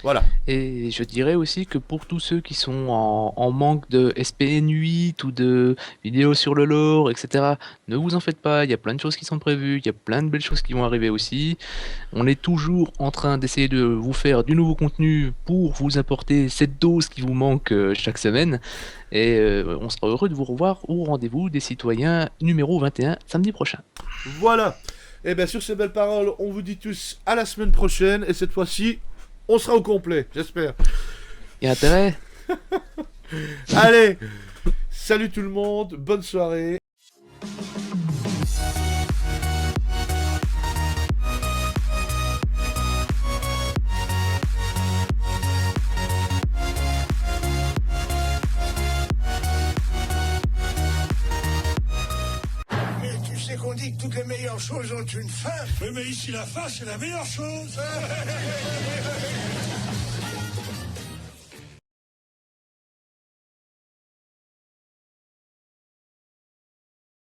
Voilà. Et je dirais aussi que pour tous ceux qui sont en manque de SPN 8 ou de vidéos sur le lore, etc., ne vous en faites pas, il y a plein de choses qui sont prévues, il y a plein de belles choses qui vont arriver aussi. On est toujours en train d'essayer de vous faire du nouveau contenu pour vous apporter cette dose qui vous manque chaque semaine. Et on sera heureux de vous revoir au rendez-vous des citoyens numéro 21, samedi prochain. Voilà. Et bien sur ces belles paroles, on vous dit tous à la semaine prochaine, et cette fois-ci, on sera au complet, j'espère. Il y a intérêt. Allez, salut tout le monde, bonne soirée. Mais tu sais qu'on dit que toutes les meilleures choses ont une fin. Oui, mais ici, la fin, c'est la meilleure chose.